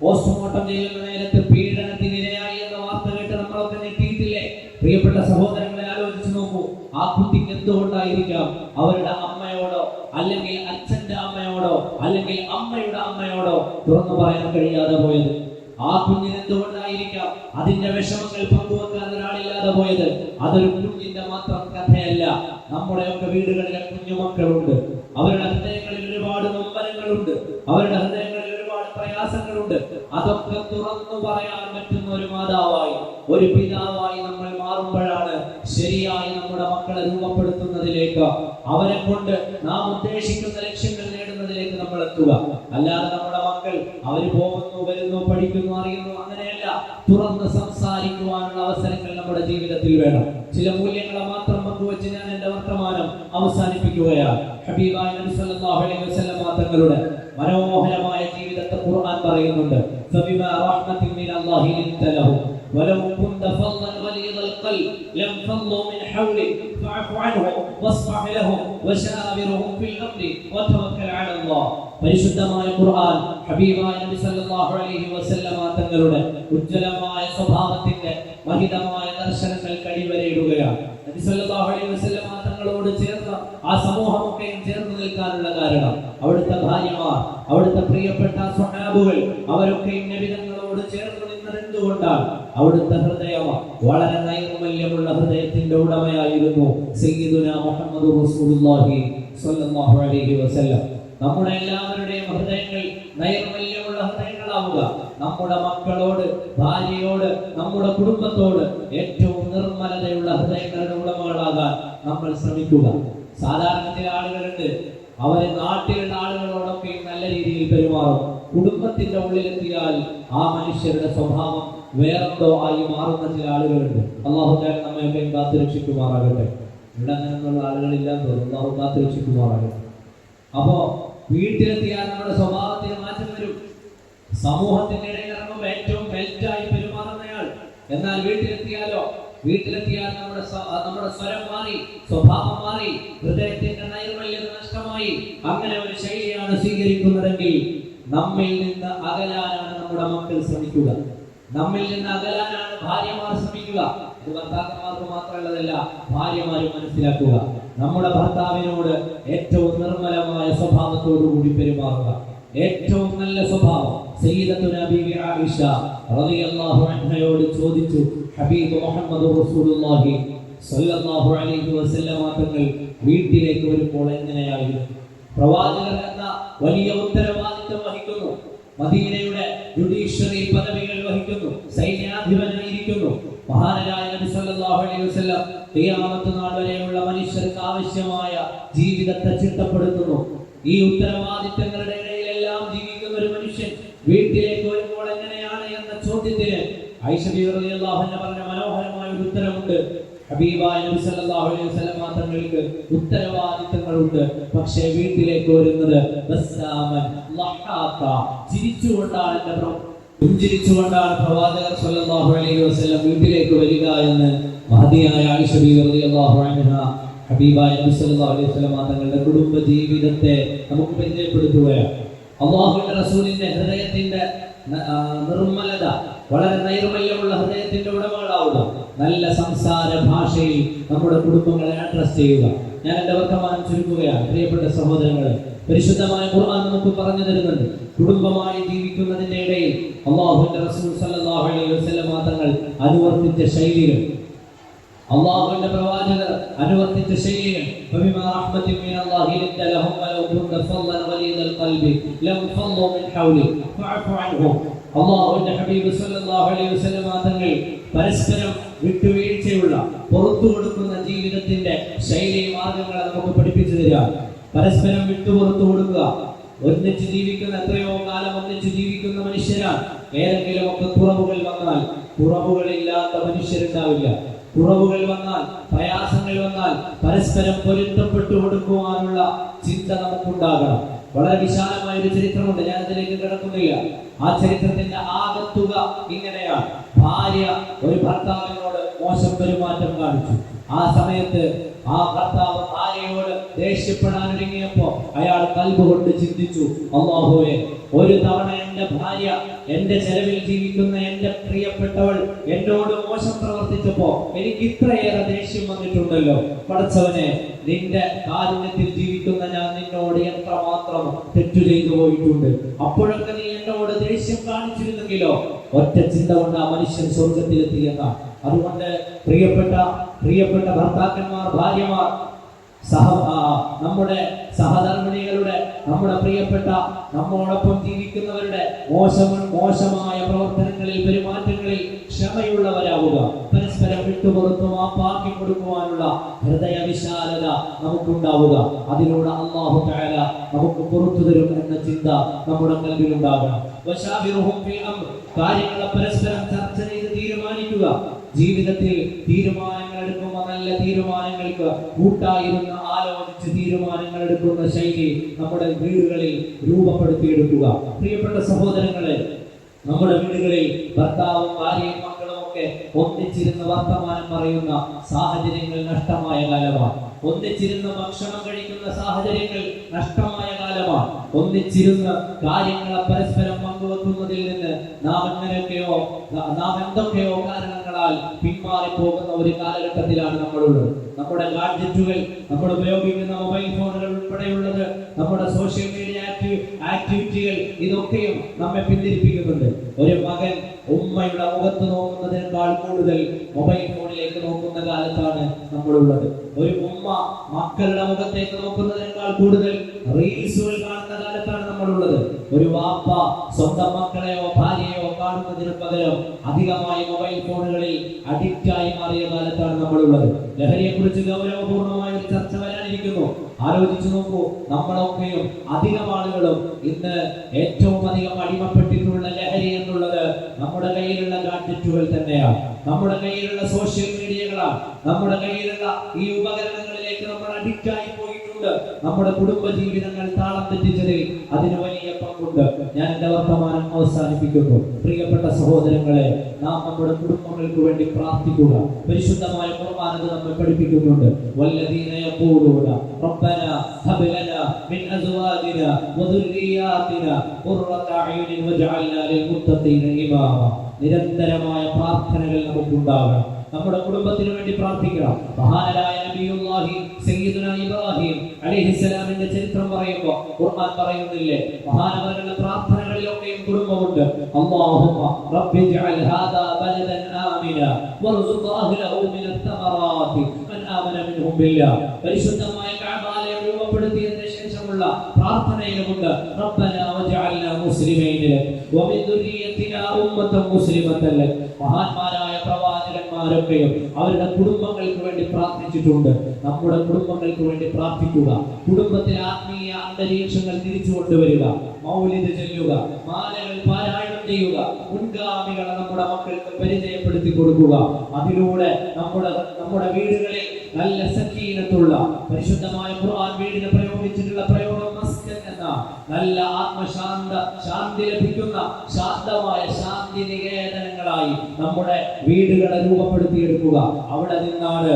പോസ്റ്റ്മോർട്ടം ചെയ്യുന്ന നേരത്ത് പീഡനത്തിനിരയായി എന്ന വാർത്ത കേട്ട് നമ്മളൊക്കെ ഞെട്ടിയിട്ടില്ലേ? പ്രിയപ്പെട്ട സഹോദരങ്ങളെ, ആലോചിച്ച് നോക്കൂ. ആ കുട്ടിക്ക് എന്തുകൊണ്ടായിരിക്കാം അവരുടെ അമ്മയോടോ അല്ലെങ്കിൽ അച്ഛന്റെ അമ്മയോടോ അല്ലെങ്കിൽ അമ്മയുടെ അമ്മയോടോ തുറന്നു പറയാൻ കഴിയാതെ പോയത്? ആ കുഞ്ഞിന് എന്തുകൊണ്ടായിരിക്കാം അതിന്റെ വിഷമങ്ങൾ പങ്കുവെക്കാൻ ഒരാളില്ലാതെ പോയത്? അതൊരു കുഞ്ഞിന്റെ മാത്രം കഥയല്ല. നമ്മുടെയൊക്കെ വീടുകളിലെ കുഞ്ഞുമക്കളുണ്ട്. അവരുടെ ഹൃദയങ്ങളിൽ ഒരുപാട് നൊമ്പരങ്ങളുണ്ട്, അവരുടെ ഹൃദയങ്ങളിൽ ഒരുപാട് പ്രയാസങ്ങളുണ്ട്. അതൊക്കെ തുറന്നു പറയാൻ പറ്റുന്ന ഒരു മാതാവായി, ഒരു പിതാവായി നമ്മൾ മാറുമ്പോഴാണ് ശരിയായി നമ്മുടെ മക്കളെ രൂപപ്പെടുത്തുന്നതിലേക്ക്, അവരെ കൊണ്ട് നാം ഉദ്ദേശിക്കുന്ന ലക്ഷ്യങ്ങൾ നേടുന്നതിലേക്ക് നമ്മൾ എത്തുക. അല്ലാതെ നമ്മുടെ മക്കൾ അവർ പോകുന്നു, വരുന്നു, പഠിക്കുന്നു, അറിയുന്നു, അങ്ങനെയല്ല. തുറന്ന് സംസാരിക്കുവാനുള്ള അവസരങ്ങൾ നമ്മുടെ ജീവിതത്തിൽ വേണം. ചില മൂല്യങ്ങളെ മാത്രം പങ്കുവെച്ച് ഞാൻ എന്റെ വർത്തമാനം അവസാനിപ്പിക്കുകയാണ്. ഹബീബായ നബി സല്ലല്ലാഹു അലൈഹി വസല്ലം തങ്ങളുടെ മനോഹരമായ ജീവിതത്തെ ഖുർആൻ പറയുന്നുണ്ട്. ഫബിമാ റഹ്മത്തിൻ മിനല്ലാഹി ലിൻത ലഹു വലൗ കുൻത ഫദ്ദൻ ഗലീദൽ ഖൽബ് ലം ഫദ്ദു മിൻ ഹൗലിക ഫഅഫു അൻഹും വസ്ഫഹ് ലഹും വശാവിറുഹും ഫിൽ അംരി വതവക്കൽ അലല്ലാഹ്. പരിശുദ്ധമായ ഖുർആൻ ഹബീബായ നബി സല്ലല്ലാഹു അലൈഹി വസല്ലം തങ്ങളുടെ ഉജ്ജ്വലമായ സ്വഭാവത്തിന്റെ മഹിതമായ ദർശനങ്ങൾ കടിവരയിടുകയാണ്. നബി സല്ലല്ലാഹു അലൈഹി വസല്ലം തങ്ങളോട് ചേർന്ന് ആ സമൂഹമൊക്കെ ചേർന്ന് നിൽക്കാനുള്ള കാരണം അവിടുത്തെ ഭാര്യമാർ, അവിടുത്തെ പ്രിയപ്പെട്ട സ്വഹാബുകൾ, അവരൊക്കെ നബി തങ്ങളോട് ചേർന്ന് നിന്നത് എന്തുകൊണ്ടാണ്? അവിടുത്തെ ഹൃദയം വളരെ നൈർമല്യമുള്ള ഹൃദയത്തിന്റെ ഉടമയായിരുന്നു സയ്യിദുനാ മുഹമ്മദ് റസൂലുള്ളാഹി സ്വല്ലല്ലാഹു അലൈഹി വസല്ലം. നമ്മുടെ എല്ലാവരുടെയും ഹൃദയങ്ങൾ നൈർമല്യമുള്ള ഹൃദയങ്ങളാവുക. നമ്മുടെ മക്കളോട്, ഭാര്യയോട്, നമ്മുടെ കുടുംബത്തോട് ഏറ്റവും നിർമ്മലതയുള്ള ഹൃദയങ്ങളുടെ ഉടമകളാകാൻ നമ്മൾ ശ്രമിക്കുക. സാധാരണ ചില ആളുകളുണ്ട്, അവരെ നാട്ടിലുള്ള ആളുകളോടൊക്കെ നല്ല രീതിയിൽ പെരുമാറും. കുടുംബത്തിന്റെ ഉള്ളിലെത്തിയാൽ ആ മനുഷ്യരുടെ സ്വഭാവം വേറെന്തോ ആയി മാറുന്ന ചില ആളുകളുണ്ട്. അല്ലാഹു തആല നമ്മയൊക്കെ കാത്തുരക്ഷിക്കുമാറാകട്ടെ. ഇവിടെ അങ്ങനെയുള്ള ആളുകളില്ലാന്ന് തോന്നുന്നു. അല്ലാഹു കാത്തുരക്ഷിക്കുമാറാകട്ടെ. അപ്പോ വീട്ടിലെത്തിയാൽ നമ്മുടെ സ്വഭാവത്തിന് മാറ്റം വരും. സമൂഹത്തിന്റെ ഇടയിൽ ഇറങ്ങുമ്പോൾ ഏറ്റവും ബെൽറ്റായി പെരുമാറുന്നയാൾ, എന്നാൽ വീട്ടിലെത്തിയാൽ നമ്മുടെ സ്വരം മാറി, സ്വഭാവം മാറി, ഹൃദയത്തിന്റെ നൈർമല്യം നഷ്ടമായി. അങ്ങനെ ഒരു ശൈലിയാണ് സ്വീകരിക്കുന്നതെങ്കിൽ നമ്മിൽ നിന്ന് അകലാനാണ് നമ്മുടെ മക്കൾ ശ്രമിക്കുക. നമ്മിൽ നിന്ന് അകലാനാണ് ഭാര്യമാർ ശ്രമിക്കുക. ഇത് ഭർത്താക്കന്മാർക്ക് മാത്രമുള്ളതല്ല, ഭാര്യമാരും മനസ്സിലാക്കുക. നമ്മുടെ ഭർത്താവിനോട് ഏറ്റവും നിർമ്മലമായ സ്വഭാവത്തോടു കൂടി പെരുമാറുക. ഏറ്റവും നല്ല സ്വഭാവം സയ്യിദത്തുനാ ബീവി ആയിഷ റളിയല്ലാഹു അൻഹയോട് ചോദിച്ചു. ഹബീബ് മുഹമ്മദ് റസൂലുള്ളാഹി സ്വല്ലല്ലാഹു അലൈഹി വസല്ലം തങ്ങൾ വീട്ടിലേക്ക് വരുമ്പോൾ എങ്ങനെയായിരുന്നു? പ്രവാചകർ എന്ന വലിയ ഉത്തരവാദിത്വം വഹിക്കുന്നു, മദീനയുടെ ജുഡീഷ്യറി പദവികൾ വഹിക്കുന്നു, സൈന്യാധിപനായിരിക്കുന്നു. മഹാനായ നബി സല്ലല്ലാഹു അലൈഹി വസല്ലം ഖിയാമത്ത് നാൾ വരെയുള്ള മനുഷ്യർക്ക് ആവശ്യമായ ജീവിതത്തെ ചിട്ടപ്പെടുത്തുന്നു. ഈ ഉത്തരവാദിത്തങ്ങളുടെ ഇടയിലെല്ലാം ജീവിക്കുന്ന ഒരു മനുഷ്യൻ വീട്ടിലേക്ക് വരുമ്പോൾ എങ്ങനെയാണ് എന്ന ചോദ്യത്തിന് ആയിഷ ബീവി റളിയല്ലാഹു അൻഹ പറഞ്ഞ മനോഹരമായ ഒരു ഉത്തരമുണ്ട്. ഹബീബായ നബി സല്ലല്ലാഹു അലൈഹി വസല്ലം തങ്ങൾക്ക് ഉത്തരവാദിത്തങ്ങളുണ്ട്, പക്ഷേ വീട്ടിലേക്ക് വരുന്നത് ബസ്സാമൻ ലഹാക, ചിരിച്ചുകൊണ്ടാണ്, പുഞ്ചിരിച്ചുകൊണ്ടാണ് പ്രവാചകർ സല്ലല്ലാഹു അലൈഹി വസല്ലം വീട്ടിലേക്ക് വരിക എന്ന് മഹദിയായ ആയിഷ ബീവി റളിയല്ലാഹു അൻഹ ഹബീബായ നബി സല്ലല്ലാഹു അലൈഹി വസല്ലം തങ്ങളുടെ കുടുംബ ജീവിതത്തെ നമുക്ക് പരിചയപ്പെടുത്തുകയാണ്. അല്ലാഹുവിന്റെ റസൂലിന്റെ ഹൃദയത്തിന്റെ നിർമ്മലത, വളരെ നൈർമല്യമുള്ള ഹൃദയത്തിന്റെ ഉടമകളാവുക. നല്ല സംസാര ഭാഷയിൽ നമ്മുടെ കുടുംബങ്ങളെ അഡ്രസ് ചെയ്യുക. ഞാൻ എന്റെ വർത്തമാനം ചുരുക്കുകയാണ്. പ്രിയപ്പെട്ട സഹോദരങ്ങളെ, പരിശുദ്ധമായ ഖുർആൻ നമുക്ക് പറഞ്ഞു തരുന്നുണ്ട്, കുടുംബമായി ജീവിക്കുന്നതിന്റെ ഇടയിൽ അല്ലാഹുവിന്റെ റസൂൽ സല്ലല്ലാഹു അലൈഹി വസല്ലം തങ്ങൾ അനുവർത്തിച്ച ശൈലികൾ, അല്ലാഹുവിന്റെ പ്രവാചകർ അനുവർത്തിച്ച ശൈലികൾ. ഫബിമാ റഹ്മത്തിൻ മിനല്ലാഹി ലിൻത ലഹും വലൗ കുൻത ഫളൻ ഗലീദൽ ഖൽബി ലം ഫളു മിൻ ഹൗലി ഫഅഫു അൻഹും. അല്ലാഹുവിന്റെ ഹബീബ് സല്ലല്ലാഹു അലൈഹി വസല്ലം തങ്ങൾ പരസ്പരം വിട്ടുവീഴ്ചയുള്ള, പുറത്തു കൊടുക്കുന്ന ജീവിതത്തിന്റെ ശൈലി മാർഗങ്ങളെ നമുക്ക് പഠിപ്പിച്ചു തരിക. പരസ്പരം വിട്ടുപുറത്തു കൊടുക്കുക. ഒന്നിച്ച് ജീവിക്കുന്ന, എത്രയോ കാലം ഒന്നിച്ച് ജീവിക്കുന്ന മനുഷ്യരാണ്. ഏതെങ്കിലും ഒക്കെ കുറവുകൾ വന്നാൽ, കുറവുകളില്ലാത്ത മനുഷ്യരുണ്ടാവില്ല. കുറവുകൾ വന്നാൽ, പ്രയാസങ്ങൾ വന്നാൽ പരസ്പരം പൊരുത്തപ്പെട്ടു കൊടുക്കുവാനുള്ള ചിന്ത നമുക്കുണ്ടാകണം. വളരെ വിശാലമായ ഒരു ചരിത്രമുണ്ട്, ഞാൻ അതിലേക്ക് കിടക്കുന്നില്ല. ആ ചരിത്രത്തിന്റെ ആകത്തുക ഇങ്ങനെയാണ്. ഭാര്യ ഒരു ഭർത്താവിനോട് മോശം പെരുമാറ്റം കാണിച്ചു. ആ സമയത്ത് ആ ഭർത്താവ് ഭാര്യയോട് ദേഷ്യപ്പെടാൻ ഒരുങ്ങിയപ്പോ അയാൾ കൽബ് കൊണ്ട് ചിന്തിച്ചു, അല്ലാഹുവേ, ഒരു തവണ എന്റെ ഭാര്യ, എന്റെ ചെലവിൽ ജീവിക്കുന്ന എന്റെ പ്രിയപ്പെട്ടവൾ എന്നോട് മോശം പ്രവർത്തിച്ചപ്പോ എനിക്ക് ഇത്രയേറെ ദേഷ്യം വന്നിട്ടുണ്ടല്ലോ. പടച്ചവനെ, നിന്റെ കാരുണ്യത്തിൽ ജീവിക്കുന്ന ഞാൻ നിന്നോട് എത്രമാത്രം തെറ്റു ചെയ്തു പോയിട്ടുണ്ട്. അപ്പോഴൊക്കെ നീ എന്നോട് ദേഷ്യം കാണിച്ചിരുന്നെങ്കിലോ. ഒറ്റ ചിന്ത കൊണ്ട് ആ മനുഷ്യൻ സ്വർഗത്തിലെത്തിയെന്നാണ്. അതുകൊണ്ട് പ്രിയപ്പെട്ട ഭർത്താക്കന്മാർ, ഭാര്യമാർ, നമ്മുടെ സഹധർമ്മിണികളുടെ, നമ്മുടെ പ്രിയപ്പെട്ട നമ്മോടൊപ്പം ജീവിക്കുന്നവരുടെ മോശമായ പ്രവർത്തനങ്ങളിൽ, പെരുമാറ്റങ്ങളിൽ ക്ഷമയുള്ളവരാവുക. പരസ്പരം വിട്ടുപുറത്തു മാപ്പാക്കി കൊടുക്കുവാനുള്ള ഹൃദയ വിശാലത നമുക്കുണ്ടാവുക. അതിലൂടെ അല്ലാഹു തആല നമുക്ക് പുറത്തു തരും എന്ന ചിന്ത നമ്മുടെ കൽവിലുണ്ടാകണം. വശാബിറുഹും ഫിൽ അംർ, കാര്യങ്ങളെ പരസ്പരം ചർച്ച ചെയ്ത് തീരുമാനിക്കുക. ജീവിതത്തിൽ തീരുമാനങ്ങൾ എടുക്കുമ്പോൾ നല്ല തീരുമാനങ്ങൾക്ക് കൂട്ടായിരുന്ന് ആലോചിച്ച് തീരുമാനങ്ങൾ എടുക്കുന്ന ശൈലി നമ്മുടെ വീടുകളിൽ രൂപപ്പെടുത്തിയെടുക്കുക. പ്രിയപ്പെട്ട സഹോദരങ്ങളെ, നമ്മുടെ വീടുകളിൽ ഭർത്താവും ഭാര്യയും മക്കളും ഒക്കെ ഒന്നിച്ചിരുന്ന് വർത്തമാനം പറയുന്ന സാഹചര്യങ്ങൾ നഷ്ടമായ കാലമാണ്. ഒന്നിച്ചിരുന്ന് ഭക്ഷണം കഴിക്കുന്ന സാഹചര്യങ്ങൾ നഷ്ടമായ കാലമാണ്. ഒന്നിച്ചിരുന്ന് കാര്യങ്ങളെ പരസ്പരം പങ്കുവെക്കുന്നതിൽ നിന്ന് നാം എന്തൊക്കെയോ കാരണങ്ങളാൽ പിന്മാറിപ്പോകുന്ന ഒരു കാലഘട്ടത്തിലാണ് നമ്മളുള്ളത്. നമ്മുടെ ഗാഡ്ജറ്റുകൾ, നമ്മൾ ഉപയോഗിക്കുന്ന മൊബൈൽ ഫോണുകൾ ഉൾപ്പെടെയുള്ളത്, നമ്മുടെ സോഷ്യൽ മീഡിയ ആക്ടിവിറ്റികൾ, ഇതൊക്കെയും നമ്മെ പിന്തിരിപ്പിക്കുന്നുണ്ട്. ഒരു മകൻ ഉമ്മയുടെ മുഖത്ത് നോക്കുന്നതിനേക്കാൾ കൂടുതൽ മൊബൈൽ ഫോണിലേക്ക് നോക്കുന്ന കാലത്താണ് നമ്മളുള്ളത്. ഒരു ഉമ്മ മക്കളുടെ മുഖത്തേക്ക് നോക്കുന്നതിനേക്കാൾ കൂടുതൽ റീൽസുകൾ കാണുന്ന കാലത്താണ് നമ്മളുള്ളത്. ഒരു വാപ്പ സ്വന്തം മക്കളെയോ ഭാര്യയോ കാണുന്നതിന് പകരം അധികമായി മൊബൈൽ ഫോണുകളിൽ അഡിക്റ്റായി മാറിയ കാലത്താണ് നമ്മളുള്ളത്. ലഹരിയെ കുറിച്ച് ഗൗരവപൂർണമായ ഒരു ചർച്ച വരാനിരിക്കുന്നു. ആലോചിച്ചു നോക്കൂ, നമ്മളൊക്കെയും അധികം ആളുകളും ഇന്ന് ഏറ്റവും അധികം അടിമപ്പെട്ടിട്ടുള്ള ലഹരി എന്നുള്ളത് നമ്മുടെ കയ്യിലുള്ള ഗാഡ്ജറ്റുകൾ തന്നെയാണ്, നമ്മുടെ കയ്യിലുള്ള സോഷ്യൽ മീഡിയകളാണ്. നമ്മുടെ കയ്യിലുള്ള ഈ ഉപകരണങ്ങളിലേക്ക് നമ്മൾ അഡിക്റ്റായി പോയിട്ടുണ്ട്. നമ്മുടെ കുടുംബ ജീവിതങ്ങൾ താളം തെറ്റിച്ചതിൽ അതിന് വലിയ പങ്കുണ്ട്. ഞാൻ എന്റെ വർത്തമാനം അവസാനിപ്പിക്കുന്നു. പ്രിയപ്പെട്ട സഹോദരങ്ങളെ, നാം നമ്മുടെ കുടുംബങ്ങൾക്ക് വേണ്ടി പ്രാർത്ഥിക്കുക. പരിശുദ്ധമായ ഖുർആൻ നമ്മെ പഠിപ്പിക്കുന്നുണ്ട്. വല്ലദീന യഖൂലൂന റബ്ബനാ ഹബ് ലനാ മിൻ അസ്വാജിനാ വദുർരിയാതിനാ ഖുർറത അയുനിൻ വജഅൽനാ ലിൽ മുത്തഖീന ഇമാമ. നിരന്തരമായ പ്രാർത്ഥനകൾ നമുക്കുണ്ടാകണം. നമ്മുടെ കുടുംബത്തിന് വേണ്ടി പ്രാർത്ഥിക്കണം. മഹാനായ നബിയുല്ലാഹി സയ്യിദുനാ ഇബ്രാഹിം അലൈഹിസ്സലാമിന്റെ ചരിത്രം പറയുമ്പോൾ ഖുർആൻ പറയുന്നില്ലേ, മഹാനവരുടെ പ്രാർത്ഥനകളിലൊക്കെയും കുടുംബമുണ്ട്. അല്ലാഹുമ്മ റബ്ബി ജഅൽ ഹാദാ ബലദൻ ആമിന വർസുഖ് അഹ്ലഹു മിനൽ തമറാത്തി മൻ ആമന മിൻഹും ബില്ലാഹ്. പരിശുദ്ധമായ കഅബയെ രൂപപ്പെടുത്തിയതിനു ശേഷമുള്ള പ്രാർത്ഥനയിലുമുണ്ട് റബ്ബനാ വജഅൽനാ മുസ്ലിമീന ലക വമിൻ ദുർരിയത്തിനാ ഉമ്മത്തൻ മുസ്ലിമത്തൻ ലക. മഹാന്മാരായ പ്രവാചകന്മാരൊക്കെയും അവരുടെ കുടുംബങ്ങൾക്ക് വേണ്ടി പ്രാർത്ഥിച്ചിട്ടുണ്ട്. നമ്മുടെ കുടുംബങ്ങൾക്ക് വേണ്ടി പ്രാർത്ഥിക്കുക. കുടുംബത്തിലെ ആത്മീയ അന്തരീക്ഷങ്ങൾ തിരിച്ചു കൊണ്ടുവരിക. മൗലിദ് ചൊല്ലുക, മാലകൾ പാരായണം ചെയ്യുക, മുൻഗാമികളെ നമ്മുടെ മക്കൾക്ക് പരിചയപ്പെടുത്തി കൊടുക്കുക. അതിലൂടെ നമ്മുടെ വീടുകളിൽ നല്ല സക്കീനത്തുള്ള, പരിശുദ്ധമായ ഖുർആൻ വീടിനെ പ്രയോഗിച്ചിട്ടുള്ള പ്രയോഗം മസ്കൻ എന്ന നല്ല ശാന്തി ലഭിക്കുന്ന ശാന്തമായ ശാന്തി നികേതനങ്ങളായി നമ്മുടെ വീടുകളെ രൂപപ്പെടുത്തിയെടുക്കുക. അവിടെ നിന്നാണ്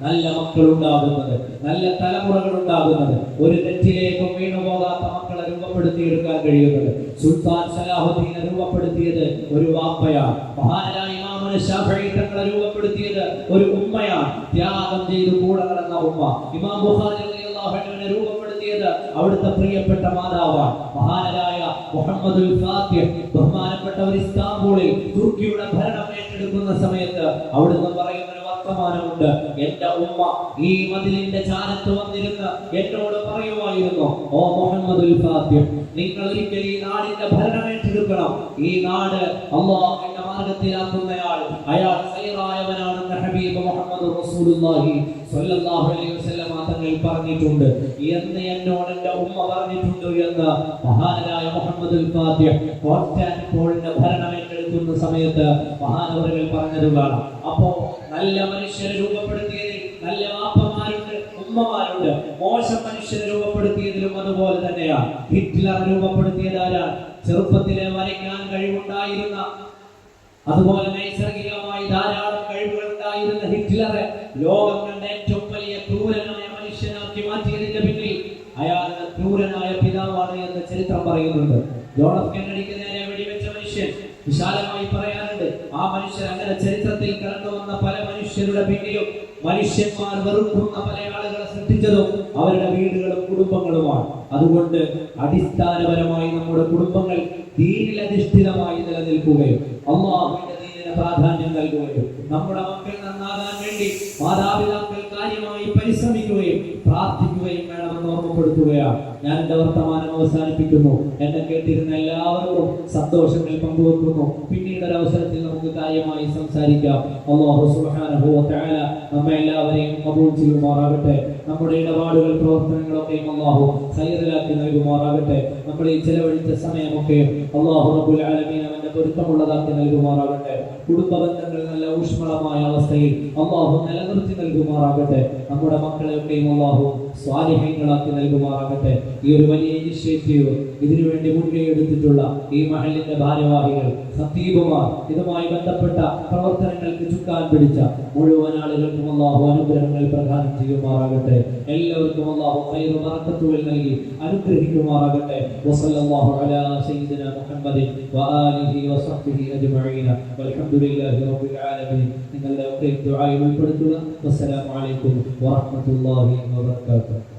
നല്ല മക്കൾ ഉണ്ടാകുന്നത്, നല്ല തലമുറകൾ ഉണ്ടാകുന്നത്, ഒരു തെറ്റിലേക്കും വീണുപോകാത്ത മക്കളെ രൂപപ്പെടുത്തിയെടുക്കാൻ കഴിയുന്നത്. സുൽത്താൻ സലാഹുദ്ദീനെ രൂപപ്പെടുത്തിയത് ഒരു വാപ്പയാണ്. മഹാനായ ഇമാം ശാഫിഈ തങ്ങളെ രൂപപ്പെടുത്തിയത് ഒരു ഉമ്മയാണ്. ത്യാഗം ചെയ്ത് കൂടെ നടന്ന ഉമ്മ. ഇമാം ബുഖാരി റളിയല്ലാഹു അൻഹുവിനെ രൂപപ്പെടുത്തിയത് അവിടുത്തെ പ്രിയപ്പെട്ട മാതാവാണ്. മഹാനായ മുഹമ്മദുൽ ഫാത്തിഹ് ബഹുമാനപ്പെട്ട ഒരു ഇസ്താംബൂളിൽ തുർക്കിയുടെ ഭരണം ഏറ്റെടുക്കുന്ന സമയത്ത് അവിടുന്ന് പറയുന്ന ഒരു വർത്തമാനമുണ്ട്. എന്റെ ഉമ്മ ഈ മതിലിന്റെ ചാരത്ത് വന്നിരുന്ന് എന്നോട് പറയുമായിരുന്നു, ഓ മുഹമ്മദുൽ ഫാത്തിഹ്, നിങ്ങൾ ഒരിക്കൽ ഈ നാടിന്റെ ഭരണം ഏറ്റെടുക്കണം. ഈ നാട് അല്ലാഹുവിന്റെ മാർഗ്ഗത്തിലാക്കുന്നയാൾ അയാൾ ഖൈറായവനാണെന്ന് ഹബീബ് മുഹമ്മദ് റസൂലുള്ളാഹി സ്വല്ലല്ലാഹു അലൈഹി വസല്ലം തങ്ങൾ പറഞ്ഞിട്ടുണ്ട് എന്ന് എന്നോട് എന്റെ ഉമ്മ പറഞ്ഞിട്ടുണ്ട് എന്ന് മഹാനായ മുഹമ്മദുൽ ഫാത്തിഹ് കോൺസ്റ്റാന്റിനോപ്പിളിന്റെ ഭരണം ഏറ്റെടുക്കുന്ന സമയത്ത് മഹാനവറുകൾ പറഞ്ഞതുമാണ്. അപ്പോ നല്ല മനുഷ്യരെ രൂപപ്പെടുത്തിയതിൽ നല്ല വാപ്പമാരുണ്ട്, ഉമ്മമാരുണ്ട്. മോശം മനുഷ്യരെ രൂപപ്പെടുത്തിയതിലും അതുപോലെ തന്നെയാണ്. ഹിറ്റ്ലർ രൂപപ്പെടുത്തിയത് ആരാണ്? ചെറുപ്പത്തിലെ വരയ്ക്കാൻ കഴിവുണ്ടായിരുന്ന, അതുപോലെ നൈസർഗികമായി ധാരാളം കഴിവുകൾ ഉണ്ടായിരുന്ന ഹിറ്റ്ലറെ ലോകം കണ്ട ഏറ്റവും വലിയ ക്രൂരനായ മനുഷ്യനാക്കി മാറ്റിയതിന്റെ പിന്നിൽ അയാളുടെ ക്രൂരനായ പിതാവാണ് എന്ന് ചരിത്രം പറയുന്നുണ്ട്. ജോൺ എഫ് കെന്നഡിക്ക് നേരെ വെടിവെച്ച മനുഷ്യൻ വിശാലമായി പറയാറുണ്ട്. ആ മനുഷ്യർ അങ്ങനെ ചരിത്രത്തിൽ കടന്നു വന്ന പല മനുഷ്യരുടെ പിന്നിലും മനുഷ്യന്മാർ വെറുക്കുന്ന പല ആളുകളെ സൃഷ്ടിച്ചതും അവരുടെ വീടുകളും കുടുംബങ്ങളുമാണ്. അതുകൊണ്ട് അടിസ്ഥാനപരമായി നമ്മുടെ കുടുംബങ്ങൾ ദീനിൽ അധിഷ്ഠിതമായി നിലനിൽക്കുകയും അല്ലാഹുവിന്റെ ദീനിന് പ്രാധാന്യം നൽകുകയും നമ്മുടെ മക്കൾ നന്നാകാൻ വേണ്ടി മാതാപിതാക്കൾ കാര്യമായി പരിശ്രമിക്കുകയും പ്രാർത്ഥിക്കുകയും വേണമെന്ന് ഓർമ്മപ്പെടുത്തുകയാണ്. ഞാൻ എന്റെ വർത്തമാനം അവസാനിപ്പിക്കുന്നു. എന്നെ കേട്ടിരുന്ന എല്ലാവർക്കും സന്തോഷങ്ങൾ പങ്കുവെക്കുന്നു. പിന്നീട് ഒരു അവസരത്തിൽ നമുക്ക് കാര്യമായി സംസാരിക്കാം. അല്ലാഹു സുബ്ഹാനഹു വ തആല നമ്മെ എല്ലാവരെയും ഖബൂൽ ചെയ്യുമാറാകട്ടെ. നമ്മുടെ ഇടപാടുകൾ പ്രവർത്തനങ്ങളൊക്കെയും അല്ലാഹു ഖൈറിലാക്കി നൽകുമാറാകട്ടെ. നമ്മൾ ഈ ചെലവഴിച്ച സമയമൊക്കെയും അല്ലാഹു റബ്ബുൽ ആലമീൻ അവന്റെ പൊരുത്തമുള്ളതാക്കി നൽകുമാറാകട്ടെ. കുടുംബ ബന്ധങ്ങൾ നല്ല ഊഷ്മളമായ അവസ്ഥയിൽ അല്ലാഹു നിലനിർത്തി നൽകുമാറാകട്ടെ. നമ്മുടെ മക്കളെയൊക്കെയും അല്ലാഹു സ്വാലിഹീങ്ങളാക്കി നൽകുമാറാകട്ടെ. ഈ ഒരു വലിയ ഇനിഷ്യേറ്റീവ് ഇതിനുവേണ്ടി മുൻകൈ എടുത്തിട്ടുള്ള ഈ മഹല്ലിന്റെ ഭാരവാഹികൾ, ഖത്തീബുമാർ, ഇതുമായി ബന്ധപ്പെട്ട പ്രവർത്തനങ്ങൾക്ക് ചുക്കാൻ പിടിച്ച മുഴുവൻ ആളുകൾക്കും അല്ലാഹു അനുഗ്രഹങ്ങൾ പ്രദാനം ചെയ്യുമാറാകട്ടെ. എല്ലാവർക്കും അല്ലാഹു ഖൈറു ബറക്കത്തുകൾ നൽകി അനുഗ്രഹിക്കുമാറാകട്ടെ. വസല്ലല്ലാഹു അലാ സയ്യിദിന മുഹമ്മദിൻ വആലിഹി വസഹ്ബിഹി അജ്മഈന വൽഹംദുലില്ലാഹി റബ്ബിൽ ആലമീൻ. നിങ്ങളുടെ ഒക്കെ ദുആയിൽ ഉൾപ്പെടുത്തുക. വസ്സലാമു അലൈക്കും വറഹ്മത്തുള്ളാഹി വബറകാതുഹു.